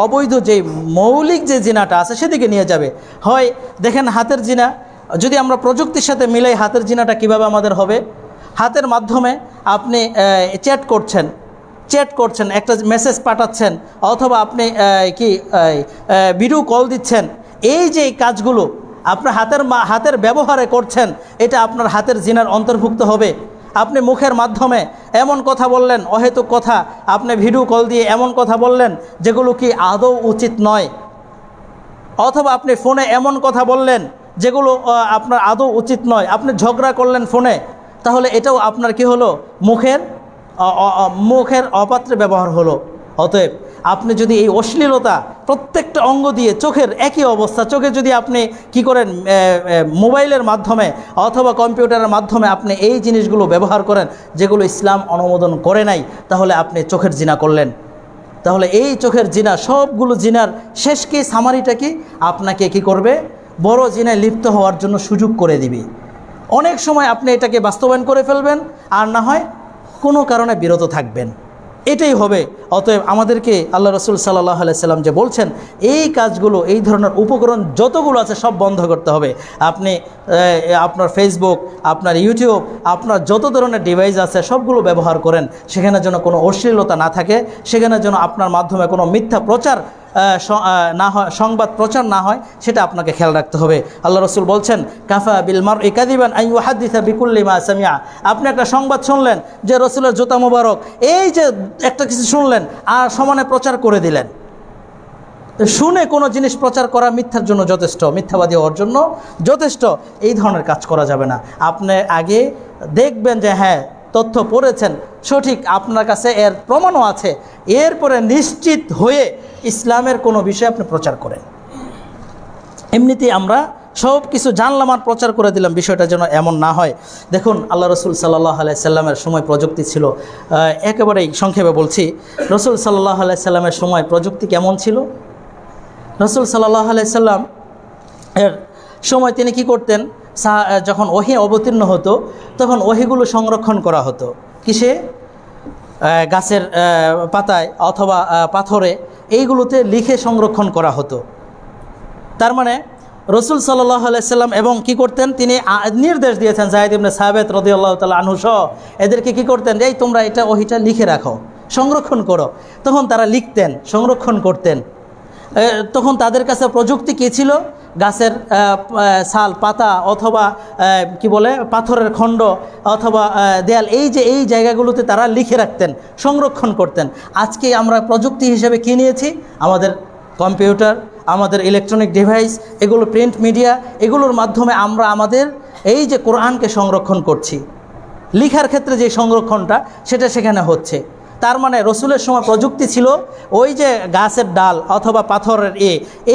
অবৈধ যে মৌলিক যে জিনাটা আছে সেদিকে নিয়ে যাবে। হয় দেখেন হাতের জিনা, যদি আমরা প্রযুক্তির সাথে মিলাই হাতের জিনাটা কিভাবে আমাদের হবে? হাতের মাধ্যমে আপনি চ্যাট করছেন, একটা মেসেজ পাঠাচ্ছেন, অথবা আপনি ভিডিও কল দিচ্ছেন। এই যে কাজগুলো আপনার হাতের ব্যবহারে করছেন, এটা আপনার হাতের জিনার অন্তর্ভুক্ত হবে। আপনি মুখের মাধ্যমে এমন কথা বললেন, অহেতুক কথা, আপনি ভিডিও কল দিয়ে এমন কথা বললেন যেগুলো কি আদৌ উচিত নয়, অথবা আপনি ফোনে এমন কথা বললেন যেগুলো আপনার আদৌ উচিত নয়, আপনি ঝগড়া করলেন ফোনে, তাহলে এটাও আপনার কি হলো? মুখের অপাত্রে ব্যবহার হলো। অতএব আপনি যদি এই অশ্লীলতা প্রত্যেকটা অঙ্গ দিয়ে, চোখের একই অবস্থা, চোখে যদি আপনি কি করেন মোবাইলের মাধ্যমে অথবা কম্পিউটারের মাধ্যমে আপনি এই জিনিসগুলো ব্যবহার করেন যেগুলো ইসলাম অনুমোদন করে নাই, তাহলে আপনি চোখের জিনা করলেন। তাহলে এই চোখের জিনা, সবগুলো জিনার শেষ কি, সামারিটা কি? আপনাকে কি করবে? বড় জিনায় লিপ্ত হওয়ার জন্য সুযোগ করে দিবে। অনেক সময় আপনি এটাকে বাস্তবায়ন করে ফেলবেন, আর না হয় কোনো কারণে বিরত থাকবেন, এটাই হবে। অতএব আমাদেরকে আল্লাহ রসুল সাল্লাল্লাহু আলাইহি সাল্লাম যে বলছেন, এই কাজগুলো, এই ধরনের উপকরণ যতগুলো আছে সব বন্ধ করতে হবে। আপনি আপনার ফেসবুক, আপনার ইউটিউব, আপনার যত ধরনের ডিভাইস আছে সবগুলো ব্যবহার করেন, সেখানে যেন কোনো অশ্লীলতা না থাকে, সেখানে যেন আপনার মাধ্যমে কোনো মিথ্যা প্রচার না হয়, সংবাদ প্রচার না হয়, সেটা আপনাকে খেয়াল রাখতে হবে। আল্লাহ রসুল বলছেন, কাফা বিল মারই কাযিবান আন ইউহাদ্দিসা বিকুল্লি মা সামিআ। আপনি একটা সংবাদ শুনলেন যে রসুলের জুতা মোবারক, এই যে একটা কিছু শুনলেন আর সমানে প্রচার করে দিলেন। শুনে কোনো জিনিস প্রচার করা মিথ্যার জন্য যথেষ্ট, মিথ্যাবাদী হওয়ার জন্য যথেষ্ট। এই ধরনের কাজ করা যাবে না। আপনি আগে দেখবেন যে হ্যাঁ তথ্য পড়েছেন সঠিক, আপনার কাছে এর প্রমাণও আছে, এরপরে নিশ্চিত হয়ে ইসলামের কোনো বিষয় আপনি প্রচার করেন। এমনিতেই আমরা সব কিছু জানলাম আর প্রচার করে দিলাম, বিষয়টা যেন এমন না হয়। দেখুন আল্লাহ রসুল সাল্লাল্লাহু আলাইহি সাল্লামের সময় প্রযুক্তি ছিল, একেবারেই সংক্ষেপে বলছি, রসুল সাল্লাল্লাহু আলাইহি সাল্লামের সময় প্রযুক্তি কেমন ছিল? রসুল সাল্লাল্লাহু আলাইহি সাল্লাম এর সময় তিনি কি করতেন? যখন ওহী অবতীর্ণ হতো তখন ওহীগুলো সংরক্ষণ করা হতো কিসে? গাছের পাতায় অথবা পাথরে, এইগুলোতে লিখে সংরক্ষণ করা হতো। তার মানে রসুল সাল্লাল্লাহু আলাইহি সাল্লাম এবং কি করতেন? তিনি নির্দেশ দিয়েছেন যায়েদ ইবনে সাবিত রাদিয়াল্লাহু তাআলা আনহু সহ এদেরকে কি করতেন? এই তোমরা এটা ওহীটা লিখে রাখো, সংরক্ষণ করো। তখন তারা লিখতেন, সংরক্ষণ করতেন। তখন তাদের কাছে প্রযুক্তি কী ছিল? গাছের ছাল, পাতা অথবা কি বলে পাথরের খণ্ড অথবা দেয়াল, এই জায়গাগুলোতে তারা লিখে রাখতেন, সংরক্ষণ করতেন। আজকে আমরা প্রযুক্তি হিসেবে কী নিয়েছি? আমাদের কম্পিউটার, আমাদের ইলেকট্রনিক ডিভাইস, এগুলো প্রিন্ট মিডিয়া, এগুলোর মাধ্যমে আমরা আমাদের এই যে কোরআনকে সংরক্ষণ করছি। লিখার ক্ষেত্রে যে সংরক্ষণটা সেটা সেখানে হচ্ছে। তার মানে রসুলের সময় প্রযুক্তি ছিল ওই যে গাছের ডাল অথবা পাথরের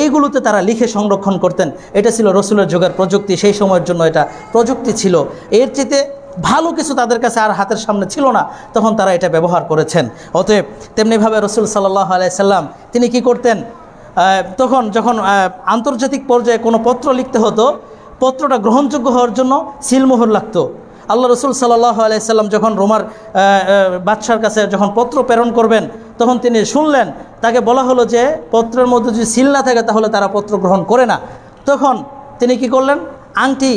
এইগুলোতে তারা লিখে সংরক্ষণ করতেন। এটা ছিল রসুলের যুগের প্রযুক্তি, সেই সময়ের জন্য এটা প্রযুক্তি ছিল। এর চেয়ে ভালো কিছু তাদের কাছে আর হাতের সামনে ছিল না, তখন তারা এটা ব্যবহার করেছেন। অতএব তেমনিভাবে রসুল সাল্লাল্লাহু আলাইহি সাল্লাম তিনি কি করতেন? তখন যখন আন্তর্জাতিক পর্যায়ে কোনো পত্র লিখতে হতো, পত্রটা গ্রহণযোগ্য হওয়ার জন্য সিলমোহর লাগতো। আল্লাহ রসুল সাল্লাল্লাহু আলাইহি সাল্লাম যখন রোমার বাদশার কাছে যখন পত্র প্রেরণ করবেন, তখন তিনি শুনলেন, তাকে বলা হলো যে পত্রের মধ্যে যদি সিল না থাকে তাহলে তারা পত্র গ্রহণ করে না। তখন তিনি কি করলেন? আংটি,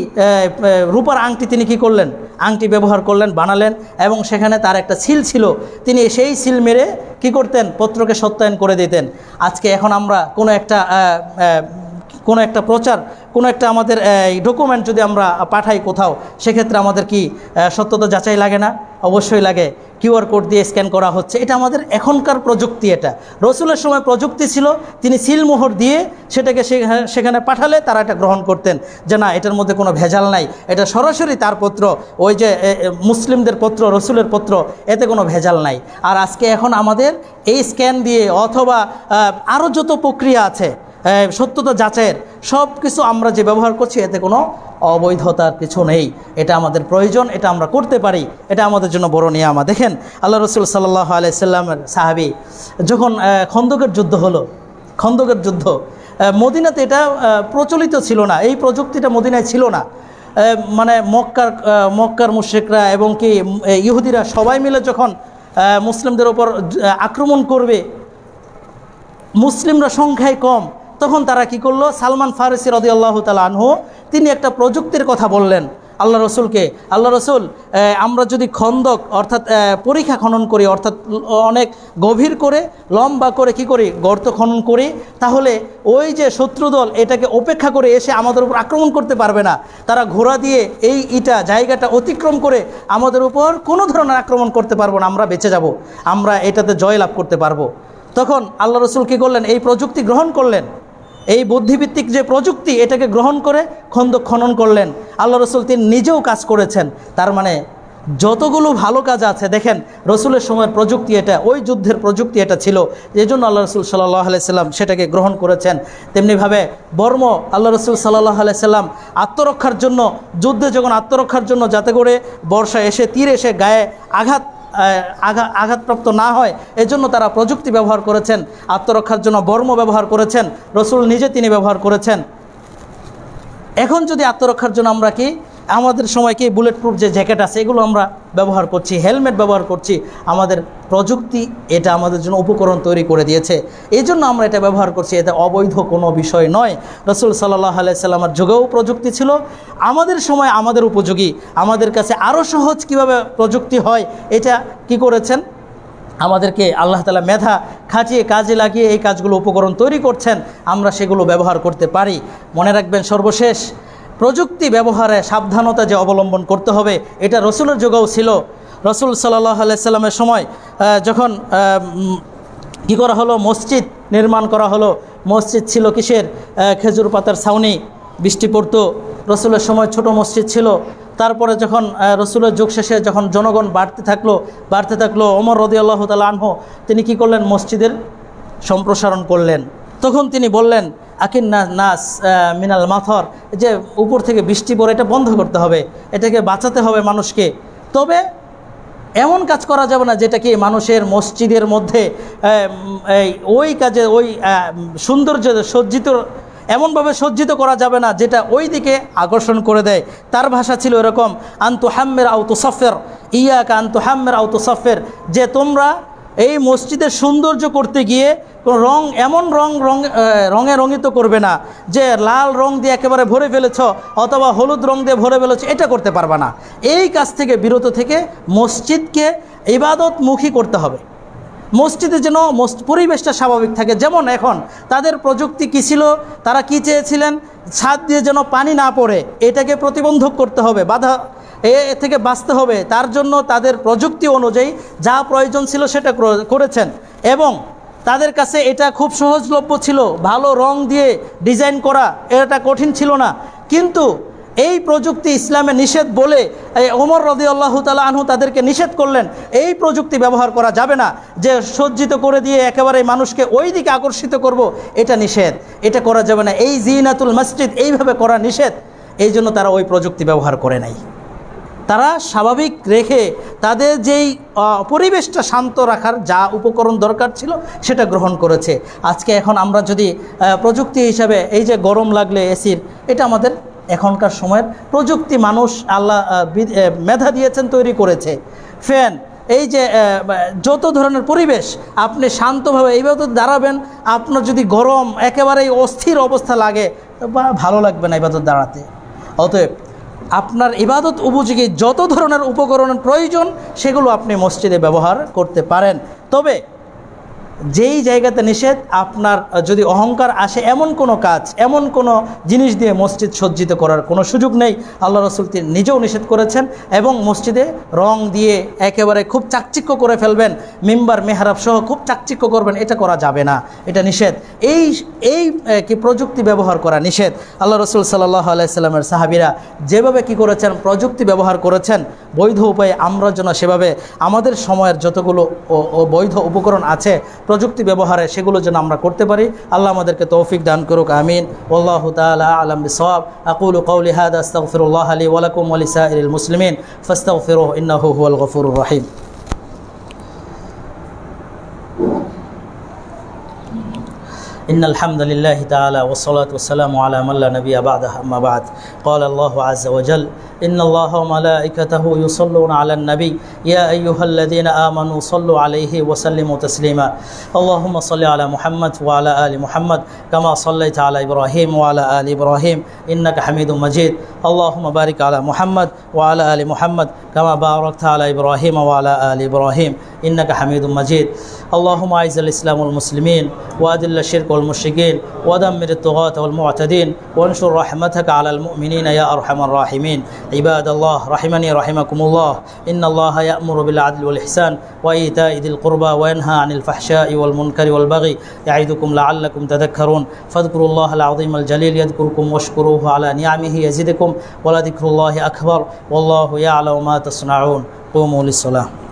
রূপার আংটি তিনি কি করলেন? আংটি ব্যবহার করলেন, বানালেন, এবং সেখানে তার একটা সিল ছিল, তিনি সেই সিল মেরে কি করতেন? পত্রকে সত্যায়ন করে দিতেন। আজকে এখন আমরা কোনো একটা কোনো একটা প্রচার, কোনো একটা আমাদের ডকুমেন্ট যদি আমরা পাঠাই কোথাও, সেক্ষেত্রে আমাদের কি সত্যতা যাচাই লাগে না? অবশ্যই লাগে। কিউআর কোড দিয়ে স্ক্যান করা হচ্ছে, এটা আমাদের এখনকার প্রযুক্তি। এটা রসুলের সময় প্রযুক্তি ছিল, তিনি সিলমোহর দিয়ে সেটাকে সেখানে পাঠালে তারা এটা গ্রহণ করতেন যে না, এটার মধ্যে কোনো ভেজাল নাই, এটা সরাসরি তার পত্র, ওই যে মুসলিমদের পত্র, রসুলের পত্র, এতে কোনো ভেজাল নাই। আর আজকে এখন আমাদের এই স্ক্যান দিয়ে অথবা আরও যত প্রক্রিয়া আছে সত্যতা যাচাইয়ের, সব কিছু আমরা যে ব্যবহার করছি এতে কোনো অবৈধতার কিছু নেই। এটা আমাদের প্রয়োজন, এটা আমরা করতে পারি, এটা আমাদের জন্য বড় নিয়ামত। দেখেন আল্লাহ রসুল সাল্লাল্লাহু আলাইহি সাল্লামের সাহাবী যখন খন্দকের যুদ্ধ হলো, খন্দকের যুদ্ধ মদিনাতে এটা প্রচলিত ছিল না, এই প্রযুক্তিটা মদিনায় ছিল না। মানে মক্কার মুশরিকরা এবং কি ইহুদিরা সবাই মিলে যখন মুসলিমদের ওপর আক্রমণ করবে, মুসলিমরা সংখ্যায় কম, তখন তারা কি করলো, সালমান ফারসি রাদিয়াল্লাহু তাআলা আনহু তিনি একটা প্রযুক্তির কথা বললেন আল্লাহ রসুলকে। আল্লাহ রসুল, আমরা যদি খন্দক অর্থাৎ পরিখা খনন করি, অর্থাৎ অনেক গভীর করে লম্বা করে কি করি, গর্ত খনন করি, তাহলে ওই যে শত্রুদল এটাকে অপেক্ষা করে এসে আমাদের উপর আক্রমণ করতে পারবে না। তারা ঘোড়া দিয়ে এই জায়গাটা অতিক্রম করে আমাদের উপর কোনো ধরনের আক্রমণ করতে পারবো না, আমরা বেঁচে যাব, আমরা এটাতে জয়লাভ করতে পারবো। তখন আল্লাহ রসুল কী করলেন, এই প্রযুক্তি গ্রহণ করলেন, এই বুদ্ধিভিত্তিক যে প্রযুক্তি এটাকে গ্রহণ করে খন্দক খনন করলেন। আল্লাহ রসুল তিনি নিজেও কাজ করেছেন। তার মানে যতগুলো ভালো কাজ আছে, দেখেন রসুলের সময়ের প্রযুক্তি এটা, ওই যুদ্ধের প্রযুক্তি এটা ছিল, এই জন্য আল্লাহ রসুল সাল্লাল্লাহু আলাইহি সাল্লাম সেটাকে গ্রহণ করেছেন। তেমনিভাবে বর্ম আল্লাহ রসুল সাল্লাল্লাহু আলাইহি সাল্লাম আত্মরক্ষার জন্য, যুদ্ধে যখন আত্মরক্ষার জন্য যাতে করে বর্ষা এসে তীর এসে গায়ে আঘাতপ্রাপ্ত না হয়, এজন্য তারা প্রযুক্তি ব্যবহার করেছেন, আত্মরক্ষার জন্য বর্ম ব্যবহার করেছেন, রসুল নিজে তিনি ব্যবহার করেছেন। এখন যদি আত্মরক্ষার জন্য আমরা কি আমাদের সময় কি বুলেট প্রুফ যে জ্যাকেট আছে এগুলো আমরা ব্যবহার করছি, হেলমেট ব্যবহার করছি, আমাদের প্রযুক্তি এটা আমাদের জন্য উপকরণ তৈরি করে দিয়েছে, এই জন্য আমরা এটা ব্যবহার করছি, এটা অবৈধ কোনো বিষয় নয়। রসুল সাল্লাল্লাহু আলাইহি সাল্লামের যুগেও প্রযুক্তি ছিল, আমাদের সময় আমাদের উপযোগী, আমাদের কাছে আরও সহজ কিভাবে প্রযুক্তি হয় এটা কি করেছেন, আমাদেরকে আল্লাহ তাআলা মেধা খাটিয়ে কাজে লাগিয়ে এই কাজগুলো উপকরণ তৈরি করছেন, আমরা সেগুলো ব্যবহার করতে পারি। মনে রাখবেন, সর্বশেষ প্রযুক্তি ব্যবহারে সাবধানতা যে অবলম্বন করতে হবে, এটা রসুলের যুগেও ছিল। রসুল সাল্লাল্লাহু আলাইহি সাল্লামের সময় যখন কী করা হলো, মসজিদ নির্মাণ করা হলো, মসজিদ ছিল কিসের, খেজুর পাতার ছাউনি, বৃষ্টি পড়তো, রসুলের সময় ছোট মসজিদ ছিল। তারপরে যখন রসুলের যুগ শেষে যখন জনগণ বাড়তে থাকলো, ওমর রাদিয়াল্লাহু তাআলা আনহু তিনি কি করলেন, মসজিদের সম্প্রসারণ করলেন। তখন তিনি বললেন, আকিন্না নাস মিনাল মাথর, যে উপর থেকে বৃষ্টি পড়ে এটা বন্ধ করতে হবে, এটাকে বাঁচাতে হবে মানুষকে। তবে এমন কাজ করা যাবে না যেটা কি মানুষের মসজিদের মধ্যে ওই কাজে ওই সৌন্দর্য সজ্জিত, এমনভাবে সজ্জিত করা যাবে না যেটা ওই দিকে আকর্ষণ করে দেয়। তার ভাষা ছিল এরকম, আনতু হাম্মের আউ তুসাফের, ইয়াকা আনতু হাম্মের আউ তুসাফের, যে তোমরা এই মসজিদের সৌন্দর্য করতে গিয়ে কোনো এমন রঙে রঙিত করবে না যে লাল রং দিয়ে একেবারে ভরে ফেলেছ অথবা হলুদ রং দিয়ে ভরে ফেলেছ, এটা করতে পারবে না। এই কাজ থেকে বিরত থেকে মসজিদকে ইবাদতমুখী করতে হবে, মসজিদে যেন পরিবেশটা স্বাভাবিক থাকে। যেমন এখন তাদের প্রযুক্তি কী ছিল, তারা কি চেয়েছিলেন, ছাদ দিয়ে যেন পানি না পড়ে, এটাকে প্রতিবন্ধক করতে হবে, বাধা এ থেকে বাঁচতে হবে। তার জন্য তাদের প্রযুক্তি অনুযায়ী যা প্রয়োজন ছিল সেটা করেছেন, এবং তাদের কাছে এটা খুব সহজলভ্য ছিল, ভালো রং দিয়ে ডিজাইন করা এটা কঠিন ছিল না। কিন্তু এই প্রযুক্তি ইসলামে নিষেধ বলে ওমর রাদিয়াল্লাহু তাআলা আনহু তাদেরকে নিষেধ করলেন, এই প্রযুক্তি ব্যবহার করা যাবে না, যে সজ্জিত করে দিয়ে একেবারে মানুষকে ওই দিকে আকর্ষিত করব, এটা নিষেধ, এটা করা যাবে না, এই জিনাতুল মসজিদ এইভাবে করা নিষেধ। এই জন্য তারা ওই প্রযুক্তি ব্যবহার করে নাই, তারা স্বাভাবিক রেখে তাদের যেই পরিবেশটা শান্ত রাখার যা উপকরণ দরকার ছিল সেটা গ্রহণ করেছে। আজকে এখন আমরা যদি প্রযুক্তি হিসাবে এই যে গরম লাগলে এসির, এটা আমাদের এখনকার সময়ের প্রযুক্তি, মানুষ আল্লাহ মেধা দিয়েছেন তৈরি করেছে। ফ্যান, এই যে যত ধরনের পরিবেশ, আপনি শান্তভাবে এইভাবে দাঁড়াবেন, আপনার যদি গরম একেবারেই অস্থির অবস্থা লাগে ভালো লাগবে না ইবাদত দাঁড়াতে। অতএব আপনার ইবাদত উপযোগী যত ধরনের উপকরণের প্রয়োজন সেগুলো আপনি মসজিদে ব্যবহার করতে পারেন। তবে যেই জায়গাতে নিষেধ, আপনার যদি অহংকার আসে এমন কোনো কাজ, এমন কোনো জিনিস দিয়ে মসজিদ সজ্জিত করার কোনো সুযোগ নেই। আল্লাহ রাসূল নিজেও নিষেধ করেছেন। এবং মসজিদে রং দিয়ে একেবারে খুব চাকচিক্য করে ফেলবেন, মিম্বার মেহরাব সহ খুব চাকচিক্য করবেন, এটা করা যাবে না, এটা নিষেধ। এই কি প্রযুক্তি ব্যবহার করা নিষেধ। আল্লাহ রাসূল সাল্লাল্লাহু আলাইহি সাল্লামের সাহাবীরা যেভাবে কি করেছেন, প্রযুক্তি ব্যবহার করেছেন বৈধ উপায়ে, আমরা যেন সেভাবে আমাদের সময়ের যতগুলো বৈধ উপকরণ আছে প্রযুক্তি ব্যবহারে, সেগুলো যেন আমরা করতে পারি। আল্লাহ আমাদেরকে তৌফিক দান করুক, আমিন। ওয়াল্লাহু তাআলা আ'লাম বিসওয়াব। আকুলু কওলি হাযা আস্তাগফিরুল্লাহ লি ওয়া লাকুম ওয়া লিসাইরিল মুসলিমিন ফাস্তাগফিরুহু ইন্নাহু হুয়াল গফুরুর রহিম। إن الحمد لله تعالى والصلاة والسلام على من لا نبي بعده أما بعد. قال الله عز وجل إن الله وملائكته يصلون على النبي يا أيها الذين آمنوا صلوا عليه وسلموا تسليما. اللهم صل على محمد وعلى آل محمد كما صليت على إبراهيم وعلى آل إبراهيم إنك حميد مجيد. اللهم بارك على محمد وعلى آل محمد كما باركت على إبراهيم وعلى آل إبراهيم إنك حميد مجيد. اللهم أعز الإسلام والمسلمين وأذل الشرك والمشركين ودمر الطغاة والمعتدين وانشر رحمتك على المؤمنين يا أرحم الراحمين. عباد الله رحمني رحمكم الله، إن الله يأمر بالعدل والإحسان وإيتاء ذي القربى وينهى عن الفحشاء والمنكر والبغي يعظكم لعلكم تذكرون. فاذكروا الله العظيم الجليل يذكركم واشكروه على نعمه يزدكم ولذكر الله أكبر والله يعلم ما تصنعون. قوموا للصلاة.